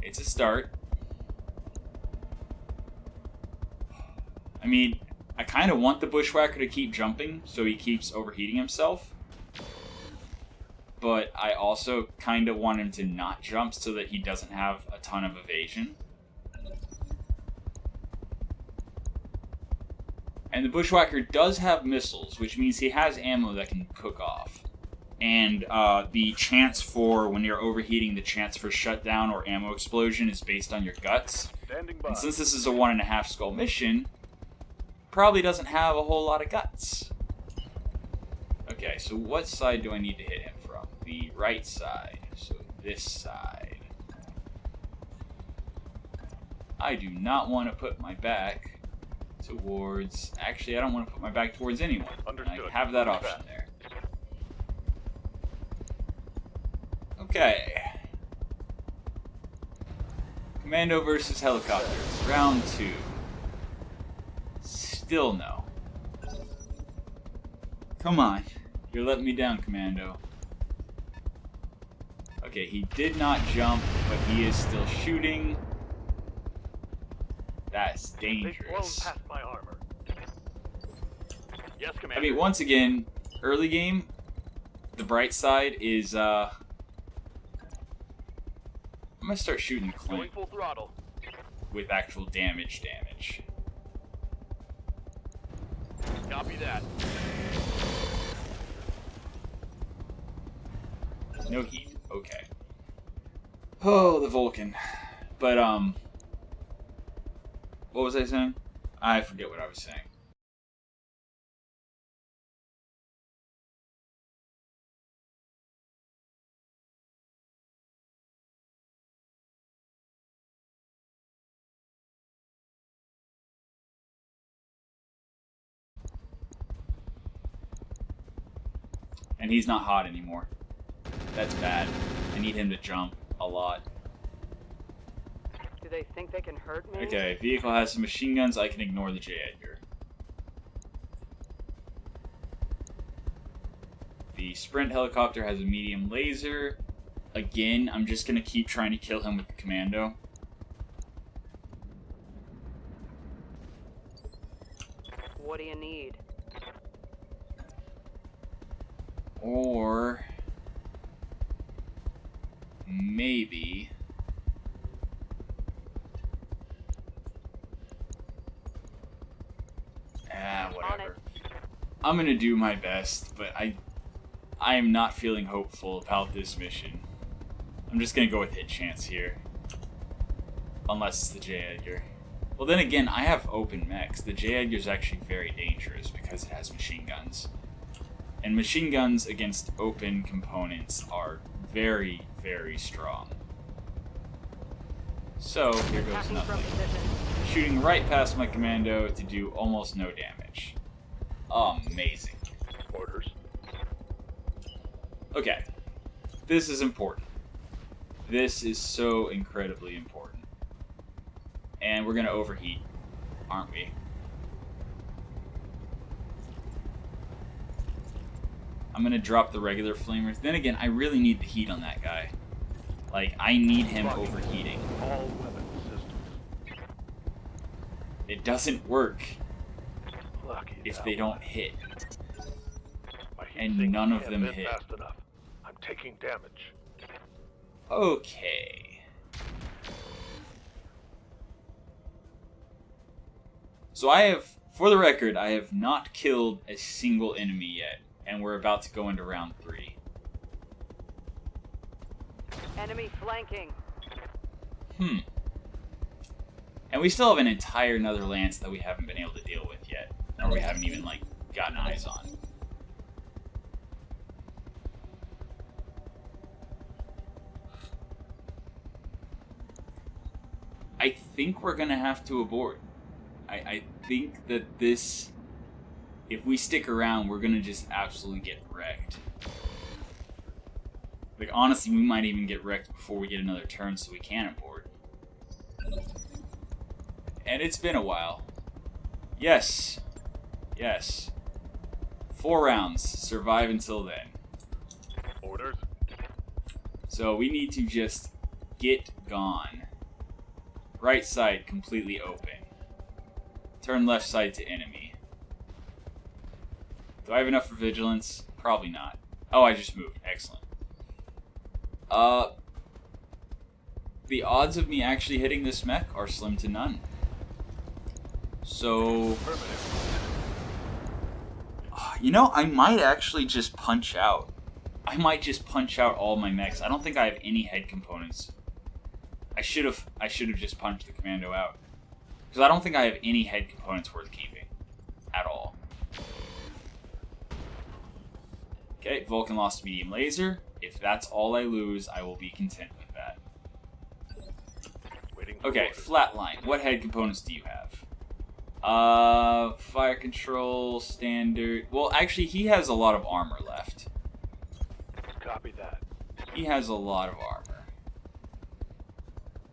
It's a start. I mean, I kind of want the bushwhacker to keep jumping so he keeps overheating himself. But I also kind of want him to not jump so that he doesn't have a ton of evasion. And the bushwhacker does have missiles, which means he has ammo that can cook off. And the chance for, when you're overheating, the chance for shutdown or ammo explosion is based on your guts. And since this is a 1.5 skull mission, probably doesn't have a whole lot of guts. Okay, so what side do I need to hit him from? The right side. So this side. I do not want to put my back towards... Actually, I don't want to put my back towards anyone. Understood. I have that option there. Okay. Commando versus helicopter. Round 2. Still no. Come on. You're letting me down, Commando. Okay, he did not jump, but he is still shooting. That's They've blown dangerous. past my armor. Yes, I Commander. mean, once again, early game, the bright side is, I'm gonna start shooting the Going Clint full throttle. with actual damage. Copy that. No heat. Okay. Oh, the Vulcan. But, what was I saying? I forget what I was saying. And he's not hot anymore. That's bad. I need him to jump a lot. Do they think they can hurt me? Okay, vehicle has some machine guns. I can ignore the J. Edgar. The Sprint helicopter has a medium laser. Again, I'm just going to keep trying to kill him with the Commando. What do you need? Or maybe whatever. I'm gonna do my best, but I am not feeling hopeful about this mission. I'm just gonna go with hit chance here. Unless it's the J. Edgar. Well, then again, I have open mechs. The J. Edgar is actually very dangerous because it has machine guns. And machine guns against open components are very, very strong. So, here goes Attacking from nothing. position. Shooting right past my Commando to do almost no damage. Amazing. Orders. Okay. This is important. This is so incredibly important. And we're gonna overheat, aren't we? I'm gonna drop the regular flamers. Then again, I really need the heat on that guy. Like, I need him overheating. All weapon systems. It doesn't work Lucky if that they don't one. hit. My heat and sink none of can't them vent hit. Fast enough. I'm taking damage. Okay. So I have, for the record, I have not killed a single enemy yet. And we're about to go into round 3. Enemy flanking. And we still have an entire Netherlands that we haven't been able to deal with yet. Or we haven't even, like, gotten eyes on. I think we're gonna have to abort. I think that this... If we stick around, we're gonna just absolutely get wrecked. Like, honestly, we might even get wrecked before we get another turn so we can abort. And it's been a while. Yes. Yes. 4 rounds. Survive until then. Orders. So we need to just get gone. Right side completely open. Turn left side to enemy. Do I have enough for vigilance? Probably not. Oh, I just moved. Excellent. The odds of me actually hitting this mech are slim to none. So, you know, I might actually just punch out. I might just punch out all my mechs. I don't think I have any head components. I should have just punched the Commando out. Because I don't think I have any head components worth keeping. At all. Okay, Vulcan lost medium laser. If that's all I lose, I will be content with that. Waiting for Okay, orders. flatline. What head components do you have? Fire control, standard. Well, actually, he has a lot of armor left. Copy that. He has a lot of armor.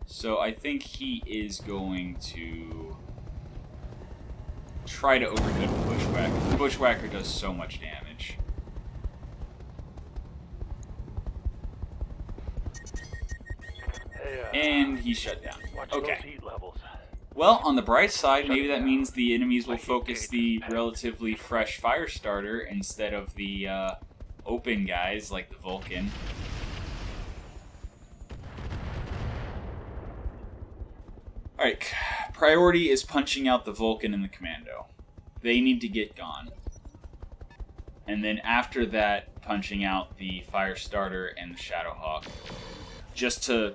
So I think he is going to try to overcoat the Bushwhacker. The Bushwhacker does so much damage. Hey, And he's shut down. watch Okay. those heat levels. Well, on the bright side, maybe that means the enemies will focus the relatively fresh fire starter instead of the open guys like the Vulcan. Alright, priority is punching out the Vulcan and the Commando. They need to get gone. And then after that, punching out the fire starter and the Shadowhawk. Just to,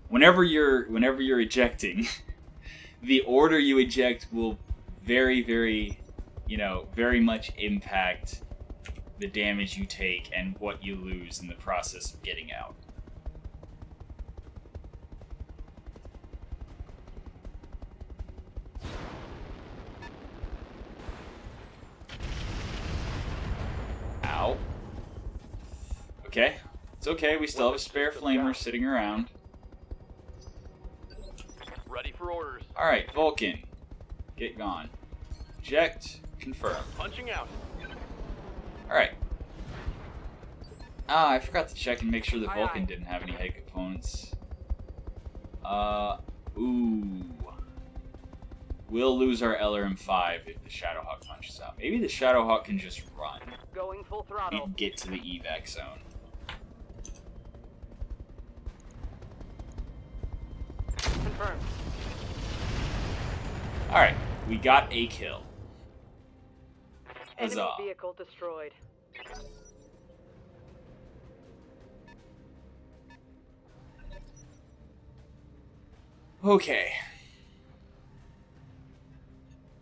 whenever you're ejecting, the order you eject will very much impact the damage you take and what you lose in the process of getting out. Ow. Okay. It's okay, we still have a spare flamer sitting around. Ready for orders. Alright, Vulcan. Get gone. Eject. Confirm. Punching out. Alright. Ah, I forgot to check and make sure the Aye, Vulcan aye. didn't have any head components. Ooh. We'll lose our LRM-5 if the Shadowhawk punches out. Maybe the Shadowhawk can just run Going full throttle. and get to the evac zone. Confirmed. Alright, we got a kill. Enemy Huzzah. vehicle destroyed. Okay.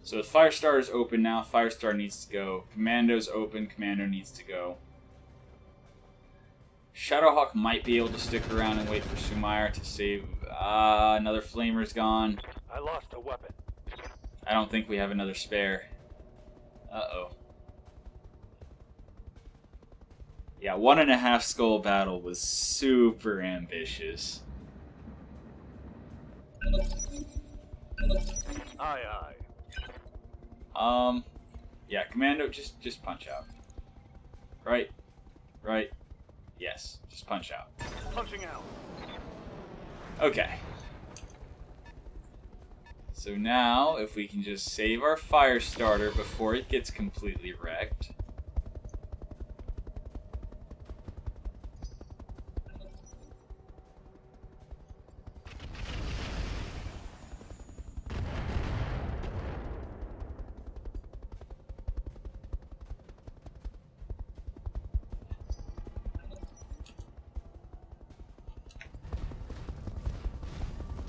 So the Firestar is open now. Firestar needs to go. Commando's open. Commando needs to go. Shadowhawk might be able to stick around and wait for Sumair to save. Another Flamer's gone. I lost a weapon. I don't think we have another spare. Uh-oh. Yeah, 1.5 skull battle was super ambitious. Aye. Yeah, Commando, just punch out. Right? Yes, just punch out. Punching out. Okay. So now, if we can just save our fire starter before it gets completely wrecked.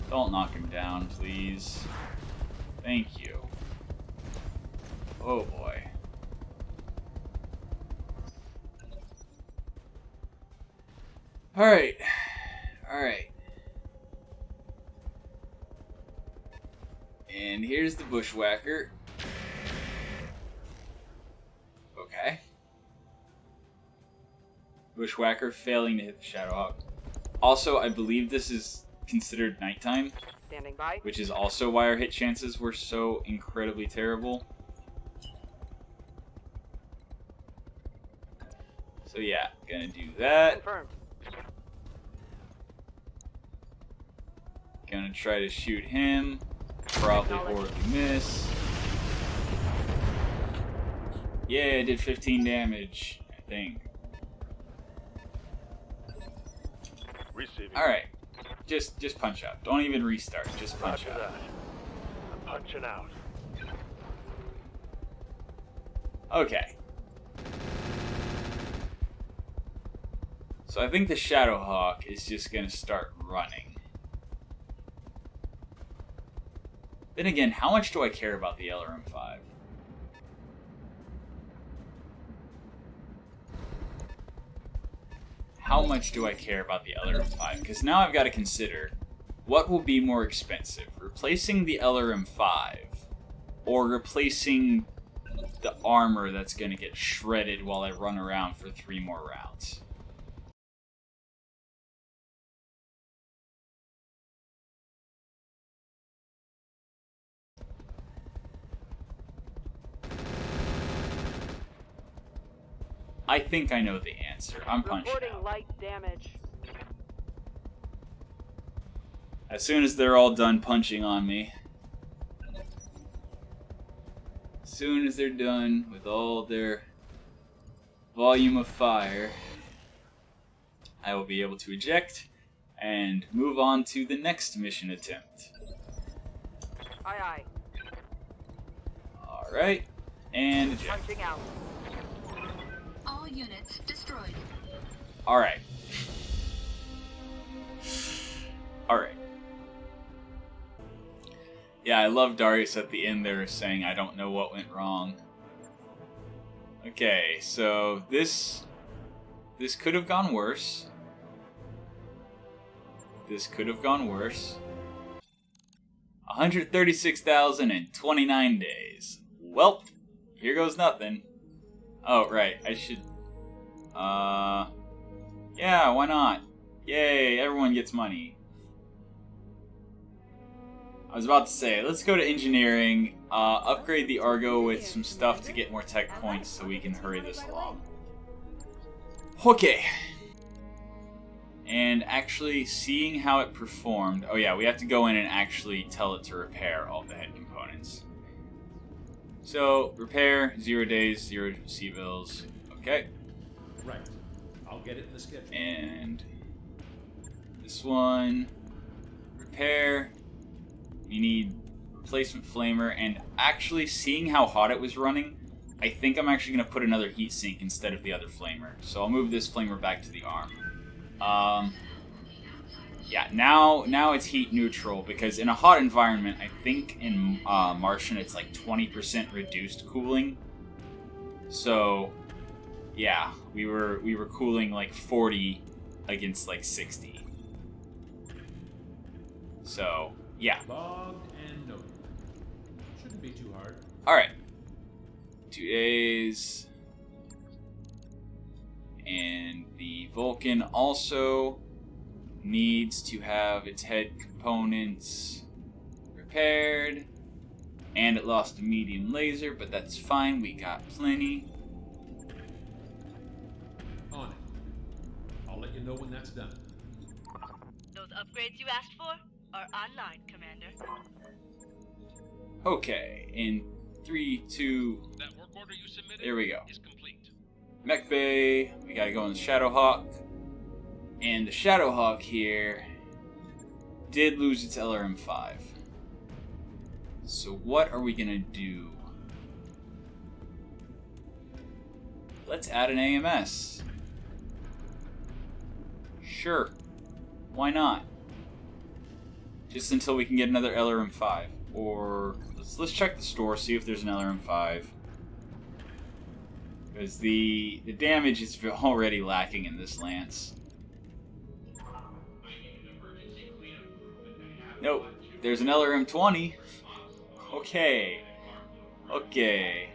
Don't knock him down, please. Thank you. Oh boy. Alright. And here's the Bushwhacker. Okay. Bushwhacker failing to hit the Shadowhawk. Also, I believe this is considered nighttime, Standing by. which is also why our hit chances were so incredibly terrible. So yeah, gonna do that. Confirmed. Gonna try to shoot him. Probably horribly miss. Yeah, I did 15 damage, I think. Receiving. Alright. Just punch out. Don't even restart. Just punch Roger out. that. I'm punching out. Okay. So I think the Shadowhawk is just gonna start running. Then again, how much do I care about the LRM-5? how much do I care about the LRM-5? Because now I've got to consider what will be more expensive, replacing the LRM-5 or replacing the armor that's going to get shredded while I run around for 3 more rounds. I think I know the answer. I'm punching Reporting out. light damage. As soon as they're all done punching on me, as soon as they're done with all their volume of fire, I will be able to eject and move on to the next mission attempt. Aye, aye. Alright, and eject. Punching out. All units destroyed. Alright. Alright. Yeah, I love Darius at the end there saying, I don't know what went wrong. Okay, so this could have gone worse. This could have gone worse. 136,029 days. Welp, here goes nothing. Oh, right, I should... yeah, why not? Yay, everyone gets money. I was about to say, let's go to engineering, upgrade the Argo with some stuff to get more tech points so we can hurry this along. Okay. And actually seeing how it performed... Oh yeah, we have to go in and actually tell it to repair all the head components. So, repair, 0 days, 0 civils. Okay. Right. I'll get it in the schedule. And this one, repair. You need replacement flamer, and actually seeing how hot it was running, I think I'm actually going to put another heatsink instead of the other flamer. So I'll move this flamer back to the arm. Yeah, now it's heat neutral, because in a hot environment, I think in Martian it's like 20% reduced cooling. So yeah, we were cooling like 40 against like 60. So yeah. Logged and noted. Shouldn't be too hard. Alright. 2 days. And the Vulcan also needs to have its head components repaired. And it lost a medium laser, but that's fine. We got plenty. On it. I'll let you know when that's done. Those upgrades you asked for are online, Commander. Okay, in 3, 2, That work order you submitted there we go. is complete. Mech Bay, we gotta go in the Shadowhawk. And the Shadowhawk here did lose its LRM-5. So what are we gonna do? Let's add an AMS. Sure. Why not? Just until we can get another LRM-5. Or let's check the store, see if there's an LRM-5. Because the damage is already lacking in this Lance. Nope. There's an LRM-20. Okay. Okay.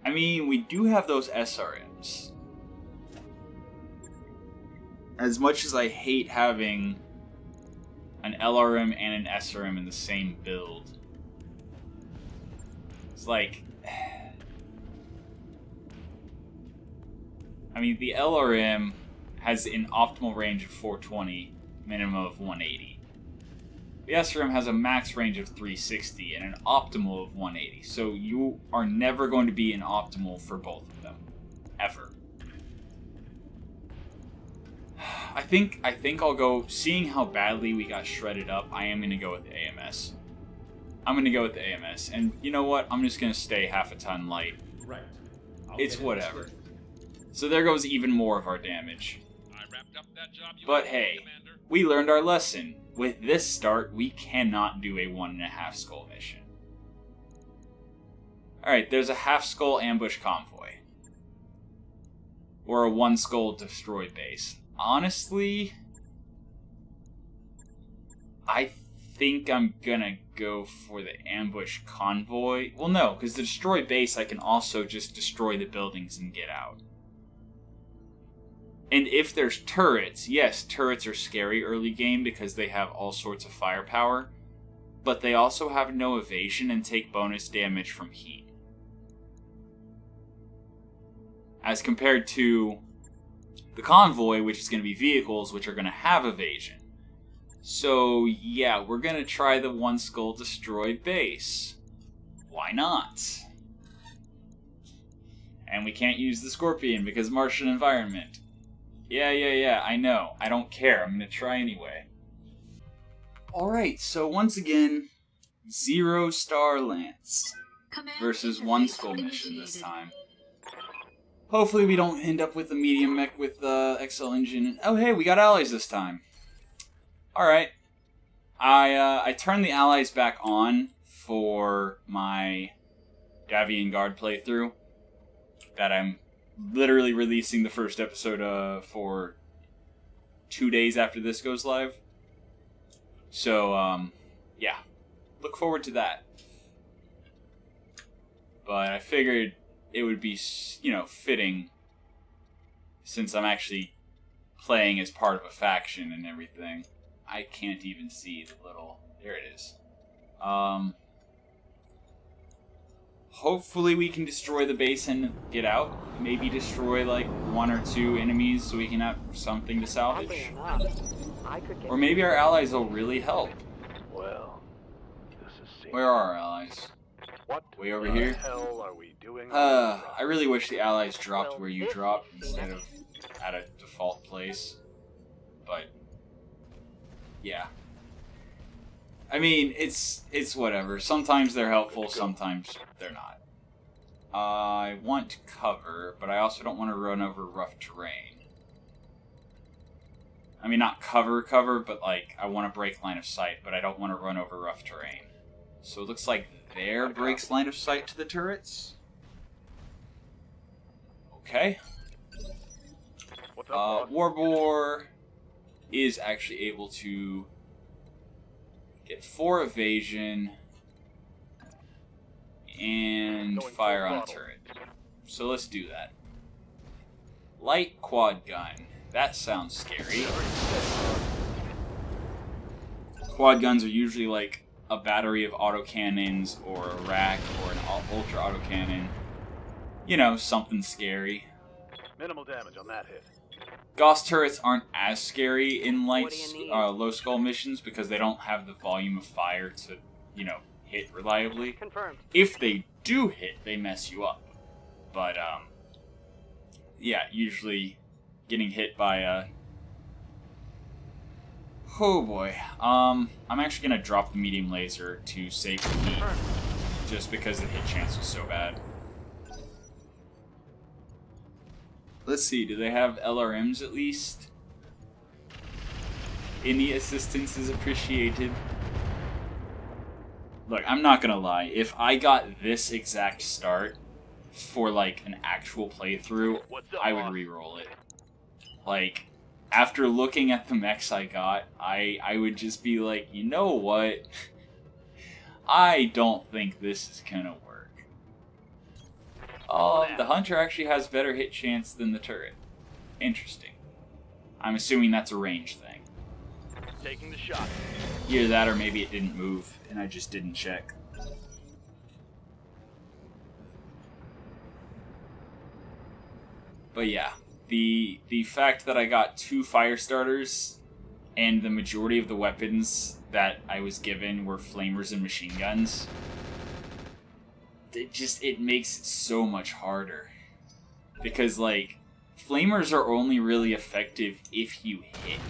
I mean, we do have those SRMs. As much as I hate having an LRM and an SRM in the same build, it's like... I mean, the LRM has an optimal range of 420, minimum of 180. The SRM has a max range of 360 and an optimal of 180. So you are never going to be an optimal for both of them. Ever. I think I'll go, seeing how badly we got shredded up, I am going to go with the AMS. I'm going to go with the AMS. And you know what? I'm just going to stay half a ton light. Right. It's whatever. So there goes even more of our damage. I wrapped up that job you But asked, hey, Commander. we learned our lesson. With this start, we cannot do a 1.5 skull mission. Alright, there's a half skull ambush convoy. or a one skull destroy base. Honestly, I think I'm gonna go for the ambush convoy. Well, no, because the destroy base I can also just destroy the buildings and get out. And if there's turrets, yes, turrets are scary early game because they have all sorts of firepower, but they also have no evasion and take bonus damage from heat. As compared to the convoy, which is going to be vehicles, which are going to have evasion. So, yeah, we're going to try the one skull destroyed base. Why not? And we can't use the Scorpion because Martian environment. Yeah, I know. I don't care. I'm going to try anyway. Alright, so once again, 0-star Lance Command versus interface one skull mission this initiated. time. Hopefully we don't end up with a medium mech with XL engine. Oh hey, we got allies this time. Alright. I turned the allies back on for my Davian Guard playthrough that I'm literally releasing the first episode for 2 days after this goes live. So, yeah. Look forward to that. But I figured it would be, fitting since I'm actually playing as part of a faction and everything. I can't even see the little... There it is. Hopefully we can destroy the base and get out. Maybe destroy, like, 1 or 2 enemies so we can have something to salvage. Oddly enough, I could get Or maybe our allies will really help. Well, this is... Where are our allies? What Way over the here? hell are we doing? I really wish the allies dropped where you drop instead of at a default place. But, yeah. I mean, it's whatever. Sometimes they're helpful, sometimes they're not. I want cover, but I also don't want to run over rough terrain. I mean, not cover, but like, I want to break line of sight, but I don't want to run over rough terrain. So it looks like there breaks line of sight to the turrets. Okay. What's up, boss? Warbore is actually able to get 4 evasion and Going fire full on a throttle. turret. So let's do that. Light quad gun. That sounds scary. Quad guns are usually like a battery of autocannons or a rack or an ultra autocannon. You know, something scary. Minimal damage on that hit. Gauss turrets aren't as scary in What do you need? low skull missions because they don't have the volume of fire to, hit reliably. confirmed. If they do hit, they mess you up. But, yeah, usually getting hit by a... Oh boy. I'm actually gonna drop the medium laser to save the heat, just because the hit chance was so bad. Let's see, do they have LRMs at least? Any assistance is appreciated. Look, I'm not gonna lie, if I got this exact start for like an actual playthrough, What's up, I would boss? re-roll it. Like, after looking at the mechs I got, I would just be like, you know what? I don't think this is gonna work. The hunter actually has better hit chance than the turret. Interesting. I'm assuming that's a range thing. Taking the shot. Either that or maybe it didn't move and I just didn't check. But yeah, the fact that I got 2 fire starters and the majority of the weapons that I was given were flamers and machine guns, it makes it so much harder. Because, like, flamers are only really effective if you hit.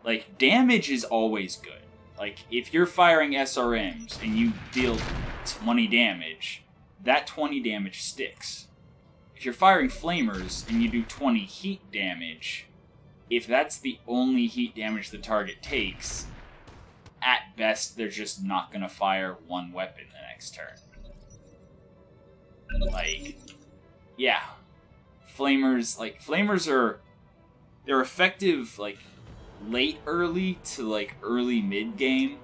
Like, damage is always good. Like, if you're firing SRMs and you deal 20 damage, that 20 damage sticks. If you're firing flamers and you do 20 heat damage, if that's the only heat damage the target takes, at best they're just not going to fire one weapon the next turn. Like, yeah. Flamers are, they're effective like late early to like early mid game,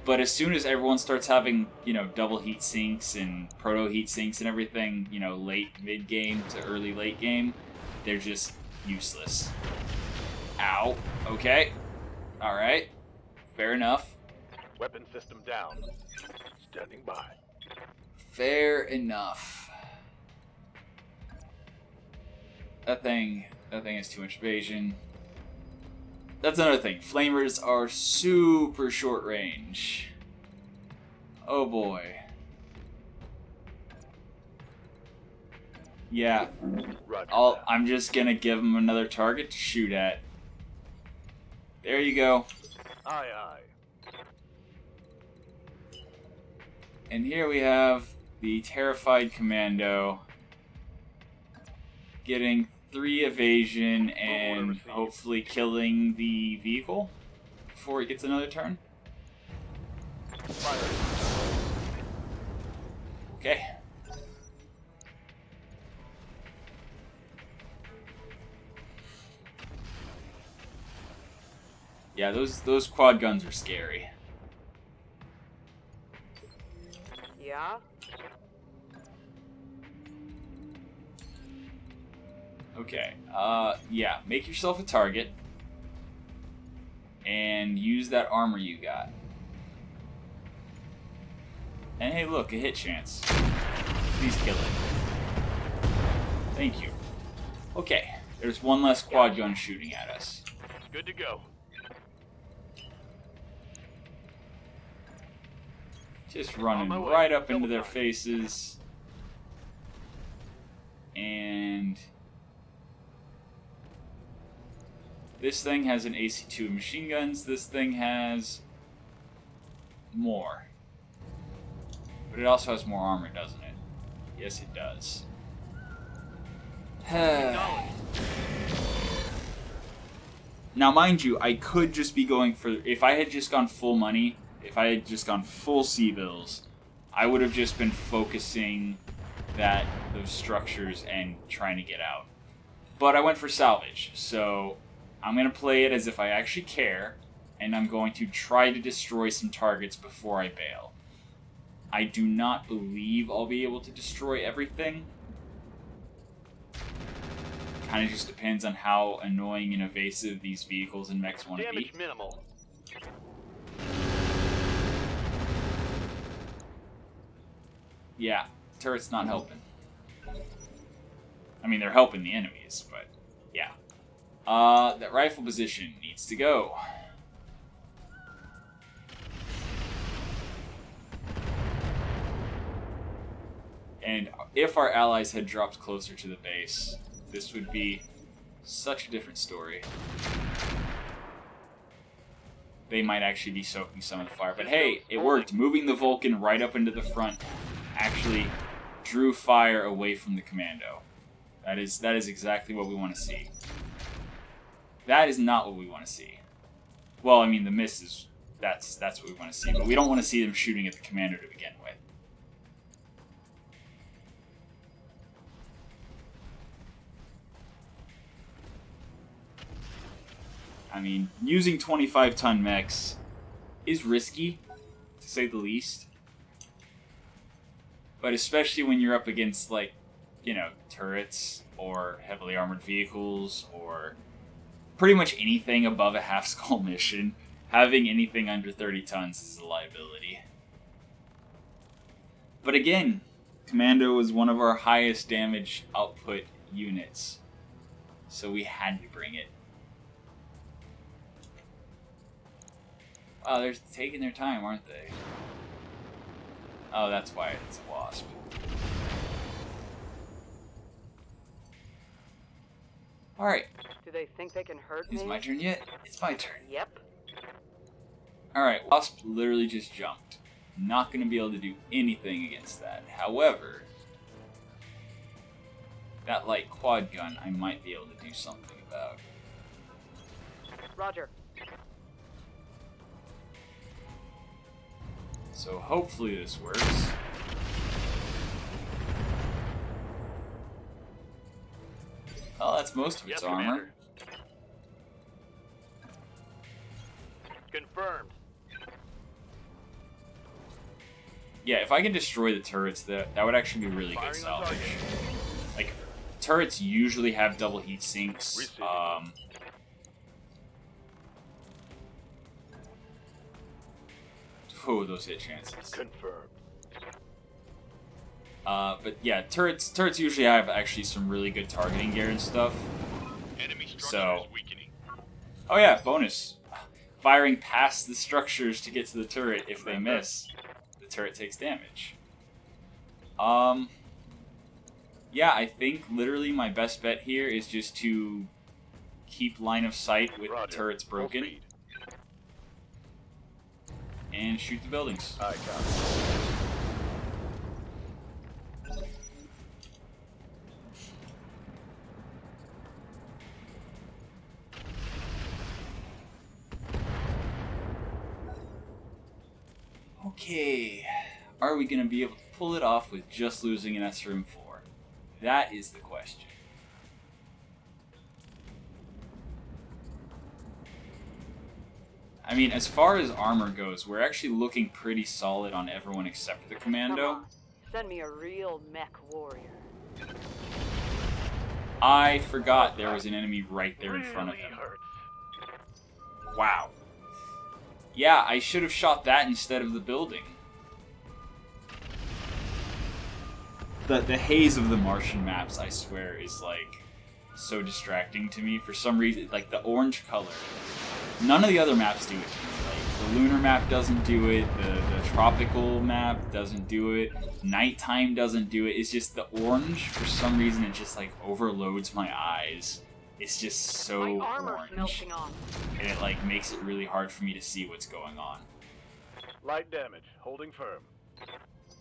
but as soon as everyone starts having, you know, double heat sinks and proto heat sinks and everything, you know, late mid game to early late game, they're just useless. Ow. Okay. All right. Fair enough. Weapon system down. Standing by. Fair enough. That thing has too much evasion. That's another thing. Flamers are super short range. Oh boy. Yeah. Roger that. I'm just gonna give him another target to shoot at. There you go. Aye, aye. And here we have the terrified commando getting 3 evasion and hopefully killing the vehicle before it gets another turn. Fire. Okay. Yeah, those quad guns are scary. Yeah? Okay, yeah, make yourself a target and use that armor you got. And hey, look, a hit chance. Please kill it. Thank you. Okay, there's one less quad gun shooting at us. Good to go. Just running On my way. right up into Double their time. faces. And this thing has an AC2 machine guns. This thing has more. But it also has more armor, doesn't it? Yes, it does. Now, mind you, I could just be going for... If I had just gone full money, if I had just gone full C-bills, I would have just been focusing those structures and trying to get out. But I went for salvage, so I'm going to play it as if I actually care, and I'm going to try to destroy some targets before I bail. I do not believe I'll be able to destroy everything. Kind of just depends on how annoying and evasive these vehicles and mechs want to be. Damage minimal. Yeah, turret's not helping. I mean, they're helping the enemies, but yeah. That rifle position needs to go. And if our allies had dropped closer to the base, this would be such a different story. They might actually be soaking some of the fire. But hey, it worked. Moving the Vulcan right up into the front actually drew fire away from the commando. That is exactly what we want to see. That is not what we want to see. Well, I mean, the miss is... That's what we want to see. But we don't want to see them shooting at the commander to begin with. I mean, using 25-ton mechs is risky, to say the least. But especially when you're up against, like, you know, turrets or heavily armored vehicles or pretty much anything above a half-skull mission, having anything under 30 tons is a liability. But again, Commando was one of our highest damage output units, so we had to bring it. Wow, they're taking their time, aren't they? Oh, that's why it's a wasp. Alright. Do they think they can hurt Is me? it my turn yet? It's my turn. Yep. Alright, wasp literally just jumped. Not going to be able to do anything against that. However, that light quad gun I might be able to do something about. Roger. So hopefully this works. Oh, that's most of Yes, its armor. Commander. Confirmed. Yeah, if I could destroy the turrets, that would actually be really good Firing on salvage. target. Like, turrets usually have double heat sinks. Receiving. Oh, those hit chances. Confirmed. But yeah, turrets usually have actually some really good targeting gear and stuff. Enemy structure So- is weakening. Oh yeah, bonus. Firing past the structures to get to the turret. If they miss, the turret takes damage. Yeah, I think literally my best bet here is just to keep line of sight with Roger. the turrets Full broken speed. and shoot the buildings. Aye, copy. Okay, are we going to be able to pull it off with just losing an SRM-4? That is the question. I mean, as far as armor goes, we're actually looking pretty solid on everyone except the Come commando. on. Send me a real mech warrior. I forgot there was an enemy right there in front of Really him. hurts. Wow. Yeah, I should have shot that instead of the building. The haze of the Martian maps, I swear, is like so distracting to me. For some reason, like the orange color. None of the other maps do it to me. Like the lunar map doesn't do it, the tropical map doesn't do it, nighttime doesn't do it. It's just the orange, for some reason, it just like overloads my eyes. It's just so My armor's orange. melting off. And it like makes it really hard for me to see what's going on. Light damage. Holding firm.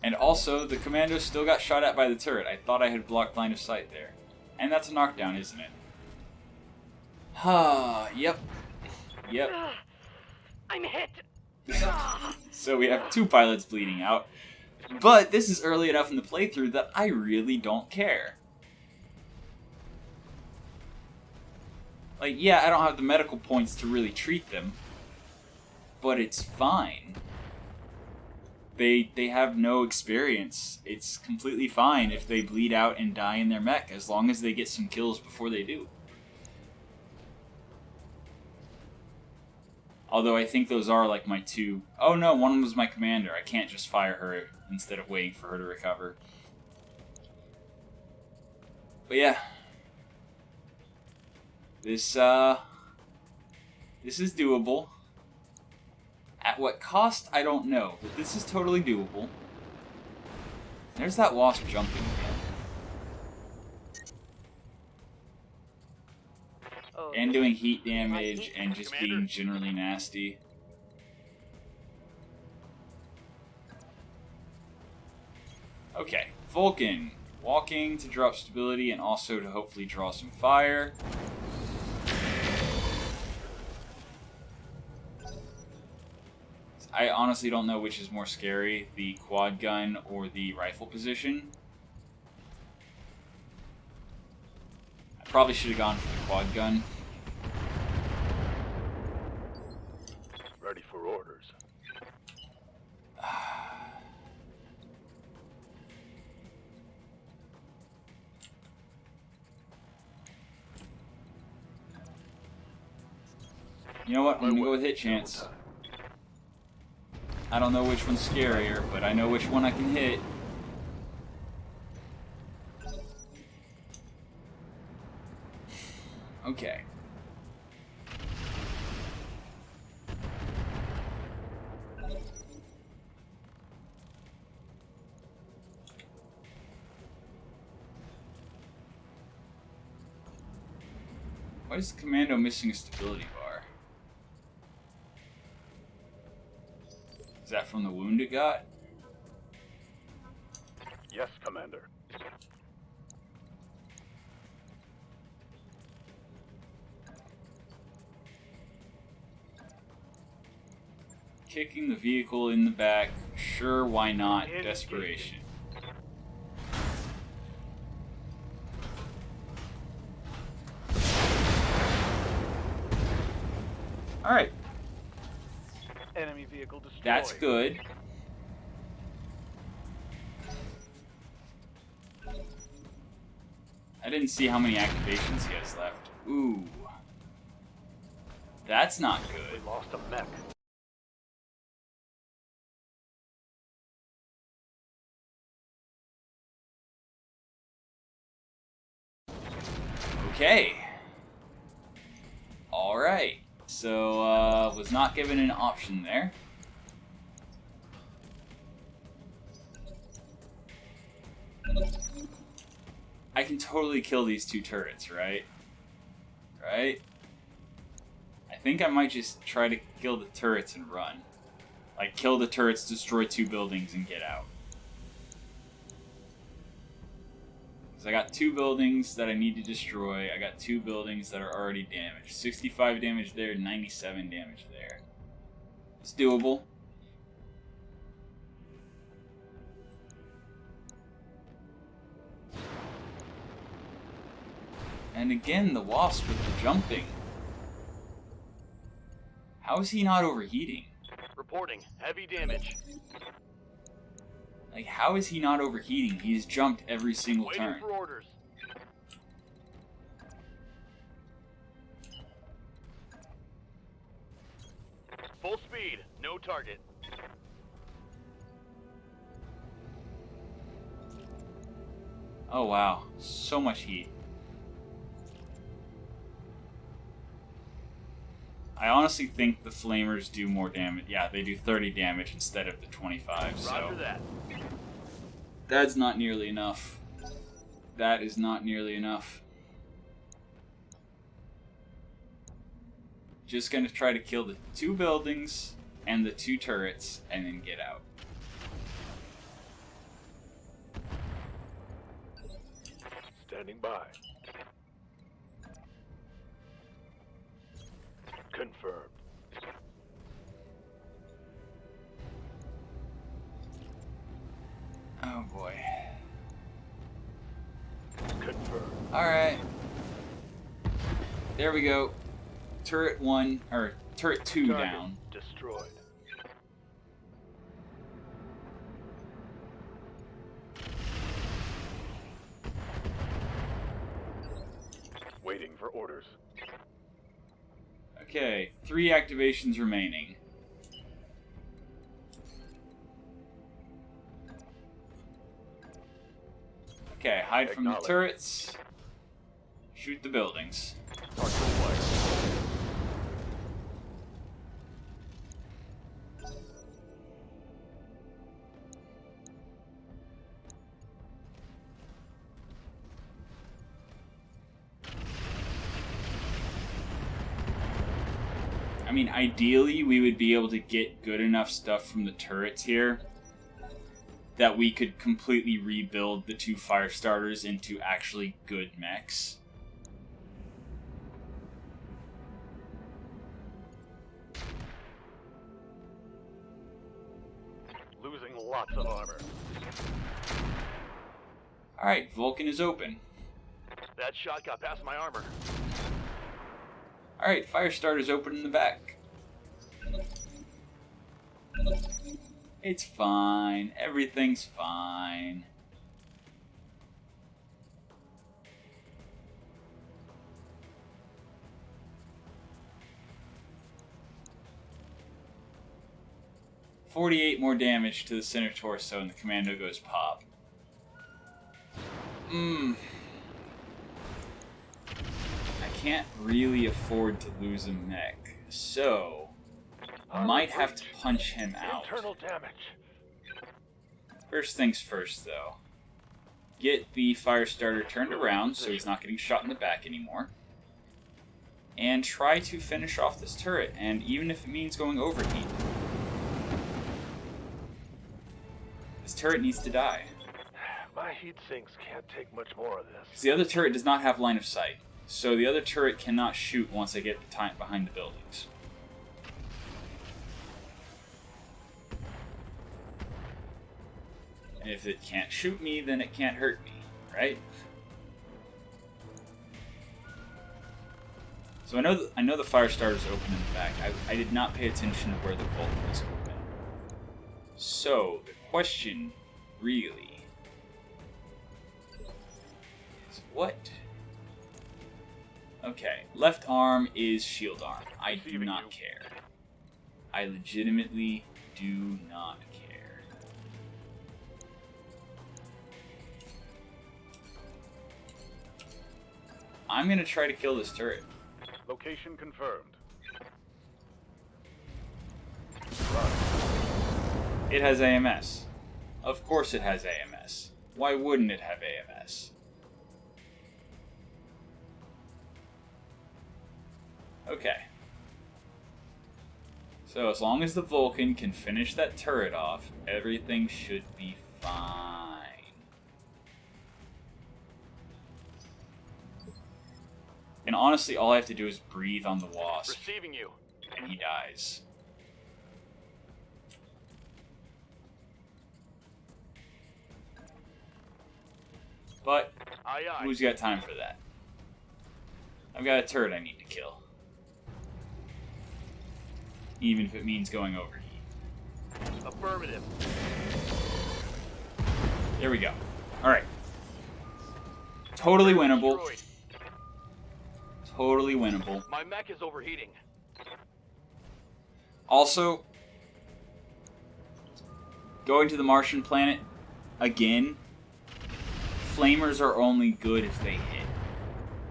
And also, the commando still got shot at by the turret. I thought I had blocked line of sight there. And that's a knockdown, isn't it? Yep. Yep. I'm hit. So we have 2 pilots bleeding out. But this is early enough in the playthrough that I really don't care. Like, yeah, I don't have the medical points to really treat them. But it's fine. They have no experience. It's completely fine if they bleed out and die in their mech, as long as they get some kills before they do. Although I think those are like my 2... Oh no, one was my commander. I can't just fire her instead of waiting for her to recover. But yeah. This is doable. At what cost, I don't know, but this is totally doable. There's that wasp jumping again. Oh, And doing heat damage and just being generally nasty. Okay, Vulcan. Walking to drop stability and also to hopefully draw some fire. I honestly don't know which is more scary, the quad gun or the rifle position. I probably should have gone for the quad gun. Ready for orders. You know what? I'm My gonna go way. with hit chance. I don't know which one's scarier, but I know which one I can hit. Okay. Why is the commando missing a stability bar? Is that from the wound it got? Yes, Commander. Kicking the vehicle in the back. Sure, why not? Engage. Desperation. Alright, Enemy vehicle destroyed. that's good. I didn't see how many activations he has left. Ooh. That's not good. We lost a mech. Okay. Alright. So, was not given an option there. I can totally kill these two turrets, right? Right? I think I might just try to kill the turrets and run. Like, kill the turrets, destroy 2 buildings, and get out. Because I got 2 buildings that I need to destroy. I got 2 buildings that are already damaged. 65 damage there, 97 damage there. It's doable. And again, the Wasp with the jumping. How is he not overheating? Reporting heavy damage. Like, how is he not overheating? He's jumped every single Waiting turn. for orders. Full speed, no target. Oh wow, so much heat. I honestly think the flamers do more damage. Yeah, they do 30 damage instead of the 25, so Roger that. that's not nearly enough. That is not nearly enough. Just gonna try to kill the 2 buildings and the 2 turrets and then get out. Standing by. Confirmed. Oh boy. Confirmed. Alright. There we go. Turret 1, or turret 2 Target down. destroyed. Waiting for orders. Okay, 3 activations remaining. Okay, hide from the Acknowledge. turrets. Shoot the buildings. Partial white. I mean, ideally, we would be able to get good enough stuff from the turrets here that we could completely rebuild the 2 fire starters into actually good mechs. Losing lots of armor. Alright, Vulcan is open. That shot got past my armor. Alright, fire starters open in the back. It's fine. Everything's fine. $48 more damage to the center torso and the commando goes pop. I can't really afford to lose a mech, so I might have to punch him out. Internal damage. First things first, though. Get the fire starter turned around so he's not getting shot in the back anymore. And try to finish off this turret, and even if it means going overheat. This turret needs to die. My heat sinks can't take much more of this. 'Cause the other turret does not have line of sight. So the other turret cannot shoot once I get behind the buildings. And if it can't shoot me, then it can't hurt me, right? So So I know the fire starter is open in the back. I did not pay attention to where the vault was open. So the question really is what? Okay, left arm is shield arm. I do not care. I legitimately do not care. I'm gonna try to kill this turret. Location confirmed. It has AMS. Of course it has AMS. Why wouldn't it have AMS? Okay. So as long as the Vulcan can finish that turret off, everything should be fine. And honestly, all I have to do is breathe on the Wasp, Receiving you. and he dies. But Aye, aye. who's got time for that? I've got a turret I need to kill. Even if it means going overheat. Affirmative. There we go. Alright. Totally winnable. Destroyed. Totally winnable. My mech is overheating. Also, going to the Martian planet again, flamers are only good if they hit.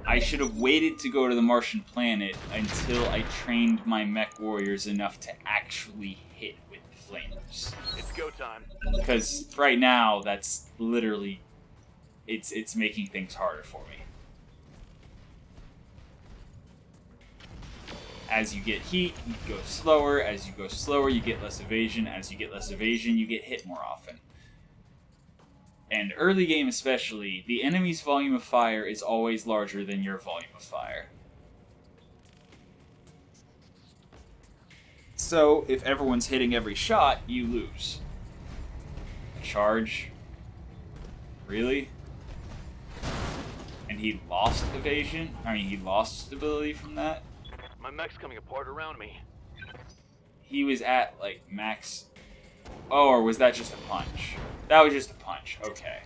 I should have waited to go to the Martian planet until I trained my Mechwarriors enough to actually hit with the flamers. It's go time. Because right now, that's literally, it's making things harder for me. As you get heat, you go slower. As you go slower, you get less evasion. As you get less evasion, you get hit more often. And early game especially, the enemy's volume of fire is always larger than your volume of fire. So, if everyone's hitting every shot, you lose. Charge? Really? And he lost evasion? I mean, he lost stability from that? My mech's coming apart around me. He was at, like, max... Oh, or was that just a punch? That was just a punch. Okay.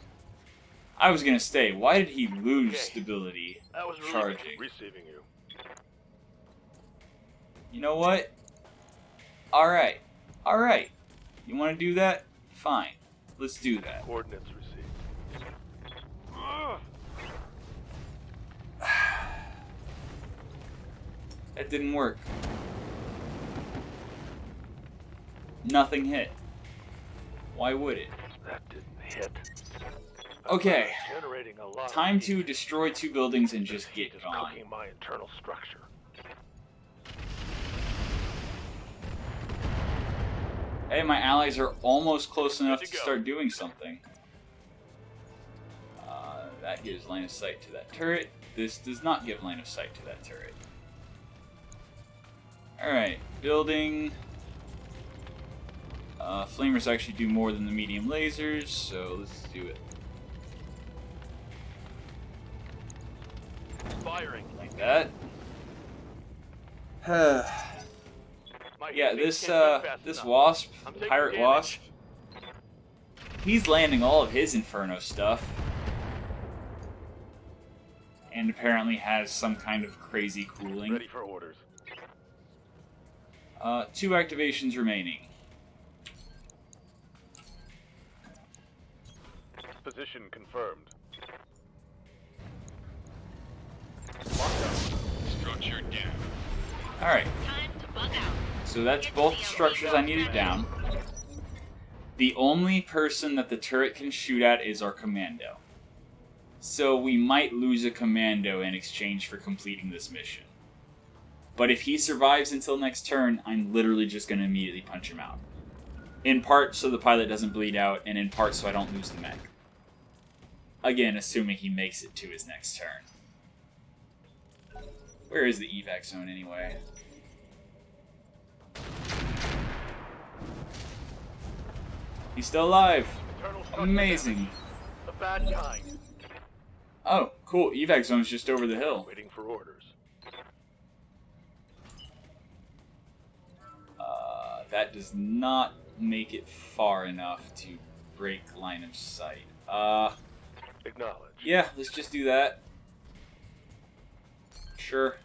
I was gonna say, why did he lose stability That was really charging? Receiving you. You know what? Alright. Alright. You want to do that? Fine. Let's do that. Coordinates received. That didn't work. Nothing hit. Why would it? That didn't hit. Okay. Generating a lot Time of to heat. destroy 2 buildings and This just heat get is gone. cooking my internal structure. Hey, my allies are almost close enough Good to to go. start doing something. That gives line of sight to that turret. This does not give line of sight to that turret. Alright, building. Flamers actually do more than the medium lasers, so let's do it. Firing. Like that. My Yeah, heat this can't be fast this enough. wasp, I'm taking pirate damage. wasp, he's landing all of his Inferno stuff. And apparently has some kind of crazy cooling. Ready for orders. 2 activations remaining. Position confirmed. Structure down. Alright, Time to bug out. so that's both the structures I needed down. The only person that the turret can shoot at is our commando. So we might lose a commando in exchange for completing this mission. But if he survives until next turn, I'm literally just going to immediately punch him out. In part so the pilot doesn't bleed out, and in part so I don't lose the mech. Again, assuming he makes it to his next turn. Where is the evac zone anyway? He's still alive! Internal structure Amazing! damage. The bad kind. Oh, cool. Evac zone's just over the hill. Waiting for orders. that does not make it far enough to break line of sight. Acknowledge. Yeah, let's just do that. Sure.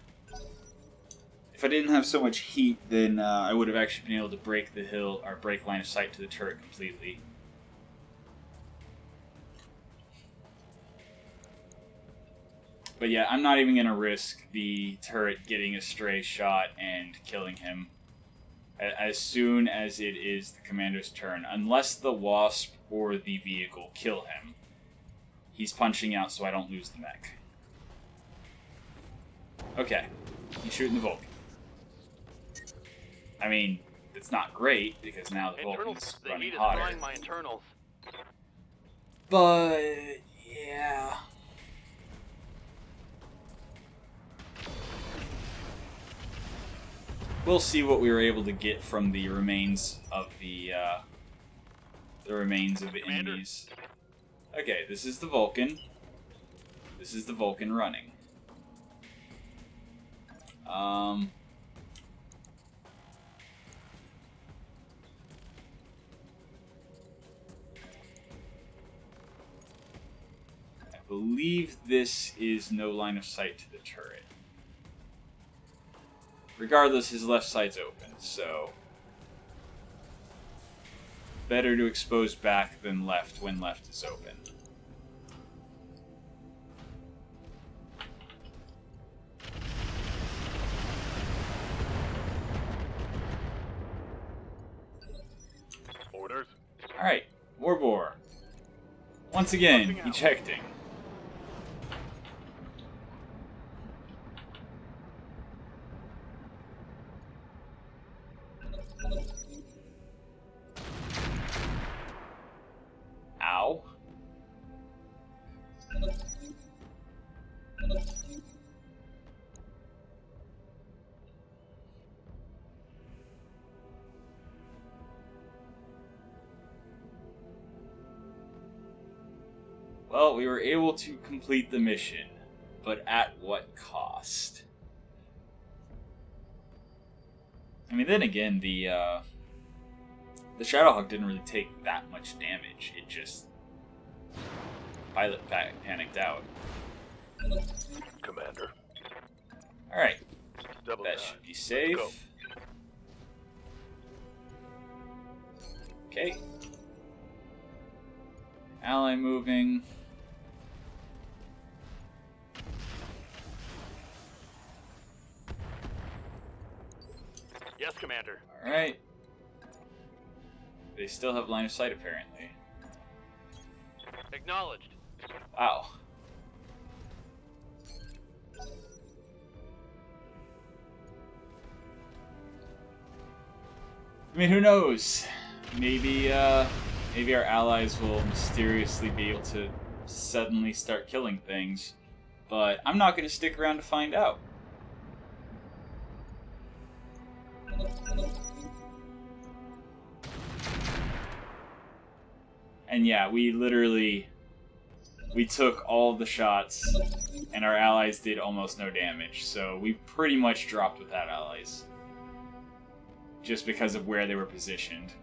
If I didn't have so much heat, then I would have actually been able to break the hill, or break line of sight to the turret completely. But yeah, I'm not even going to risk the turret getting a stray shot and killing him as soon as it is the commander's turn. Unless the wasp or the vehicle kill him. He's punching out so I don't lose the mech. Okay, he's shooting the Vulcan. I mean, it's not great, because now the Vulcan's running hotter. My internals. But, yeah. We'll see what we were able to get from the remains of the enemies. Okay, this is the Vulcan. This is the Vulcan running. I believe this is no line of sight to the turret. Regardless, his left side's open, so better to expose back than left when left is open. Orders. Alright, Warbore. Once again, ejecting. Ow. Well, we were able to complete the mission, but at what cost? I mean, then again, the Shadowhawk didn't really take that much damage. It just pilot panicked out. Commander. All right, Double that time. should be safe. Go. Okay. Ally moving. Yes, Commander. Alright. They still have line of sight, apparently. Acknowledged. Wow. I mean, who knows? Maybe our allies will mysteriously be able to suddenly start killing things. But I'm not going to stick around to find out. And yeah, we took all of the shots, and our allies did almost no damage, so we pretty much dropped without allies. Just because of where they were positioned.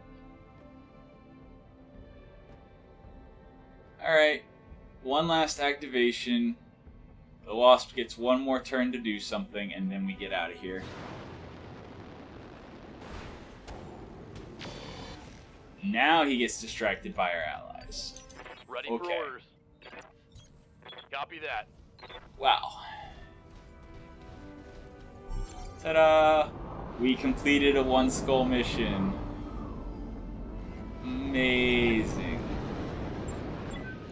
Alright, one last activation. The Wasp gets one more turn to do something, and then we get out of here. Now he gets distracted by our allies. Ready Okay. for orders. Copy that. Wow. Ta-da! We completed a one skull mission. Amazing.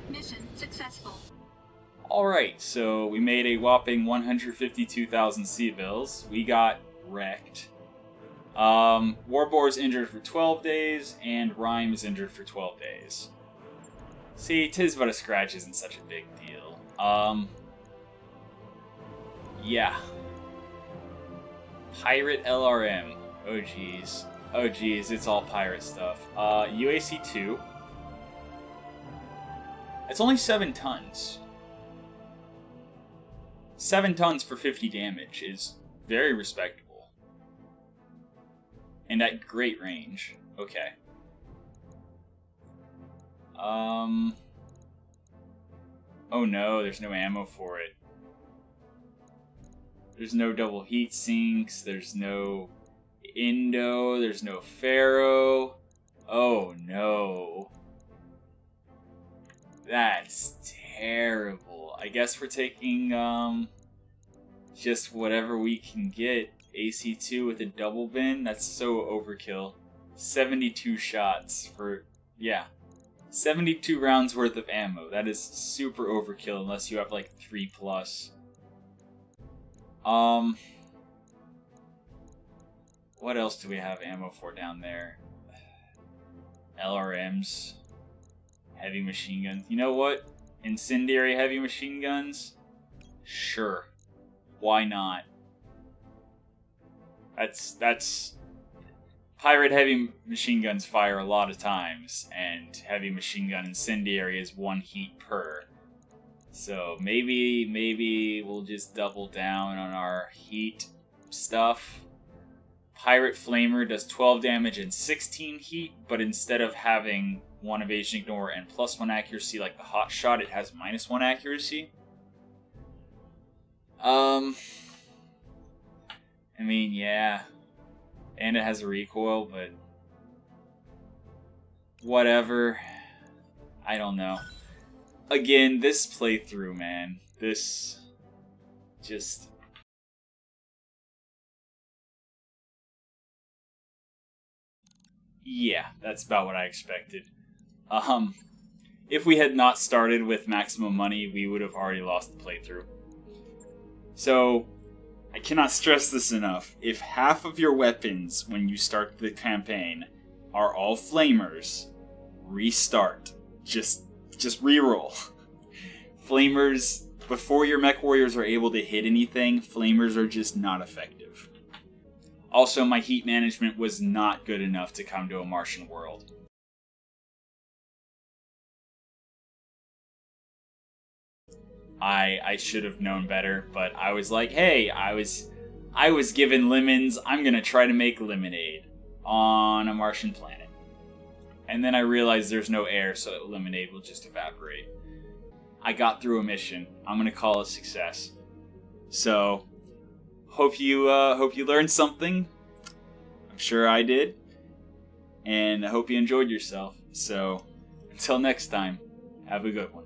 Mission successful. Alright, so we made a whopping 152,000 civils. We got wrecked. Warbore's injured for 12 days, and Rhyme is injured for 12 days. See, 'tis but a scratch isn't such a big deal. Yeah. Pirate LRM. Oh geez. Oh geez, it's all pirate stuff. UAC 2. It's only 7 tons. 7 tons for 50 damage is very respectable. And at great range. Okay. Oh no, there's no ammo for it. There's no double heat sinks, there's no Indo, there's no Pharaoh. Oh no. That's terrible. I guess we're taking just whatever we can get. AC2 with a double bin? That's so overkill. 72 shots for, yeah. 72 rounds worth of ammo. That is super overkill unless you have like 3+. What else do we have ammo for down there? LRMs. Heavy machine guns. You know what? Incendiary heavy machine guns? Sure. Why not? That's pirate heavy machine guns fire a lot of times, and heavy machine gun incendiary is 1 heat per. So maybe we'll just double down on our heat stuff. Pirate Flamer does 12 damage and 16 heat, but instead of having 1 evasion ignore and +1 accuracy like the hot shot, it has -1 accuracy. I mean, yeah. And it has a recoil, but whatever. I don't know. Again, this playthrough, man. This just... Yeah, that's about what I expected. If we had not started with maximum money, we would have already lost the playthrough. So, I cannot stress this enough. If half of your weapons when you start the campaign are all flamers, restart. Just reroll. Flamers, before your mech warriors are able to hit anything, flamers are just not effective. Also, my heat management was not good enough to come to a Martian world. I should have known better, but I was like, hey, I was given lemons, I'm gonna try to make lemonade on a Martian planet. And then I realized there's no air, so lemonade will just evaporate. I got through a mission. I'm gonna call it a success. So, hope you learned something. I'm sure I did. And I hope you enjoyed yourself. So, until next time, have a good one.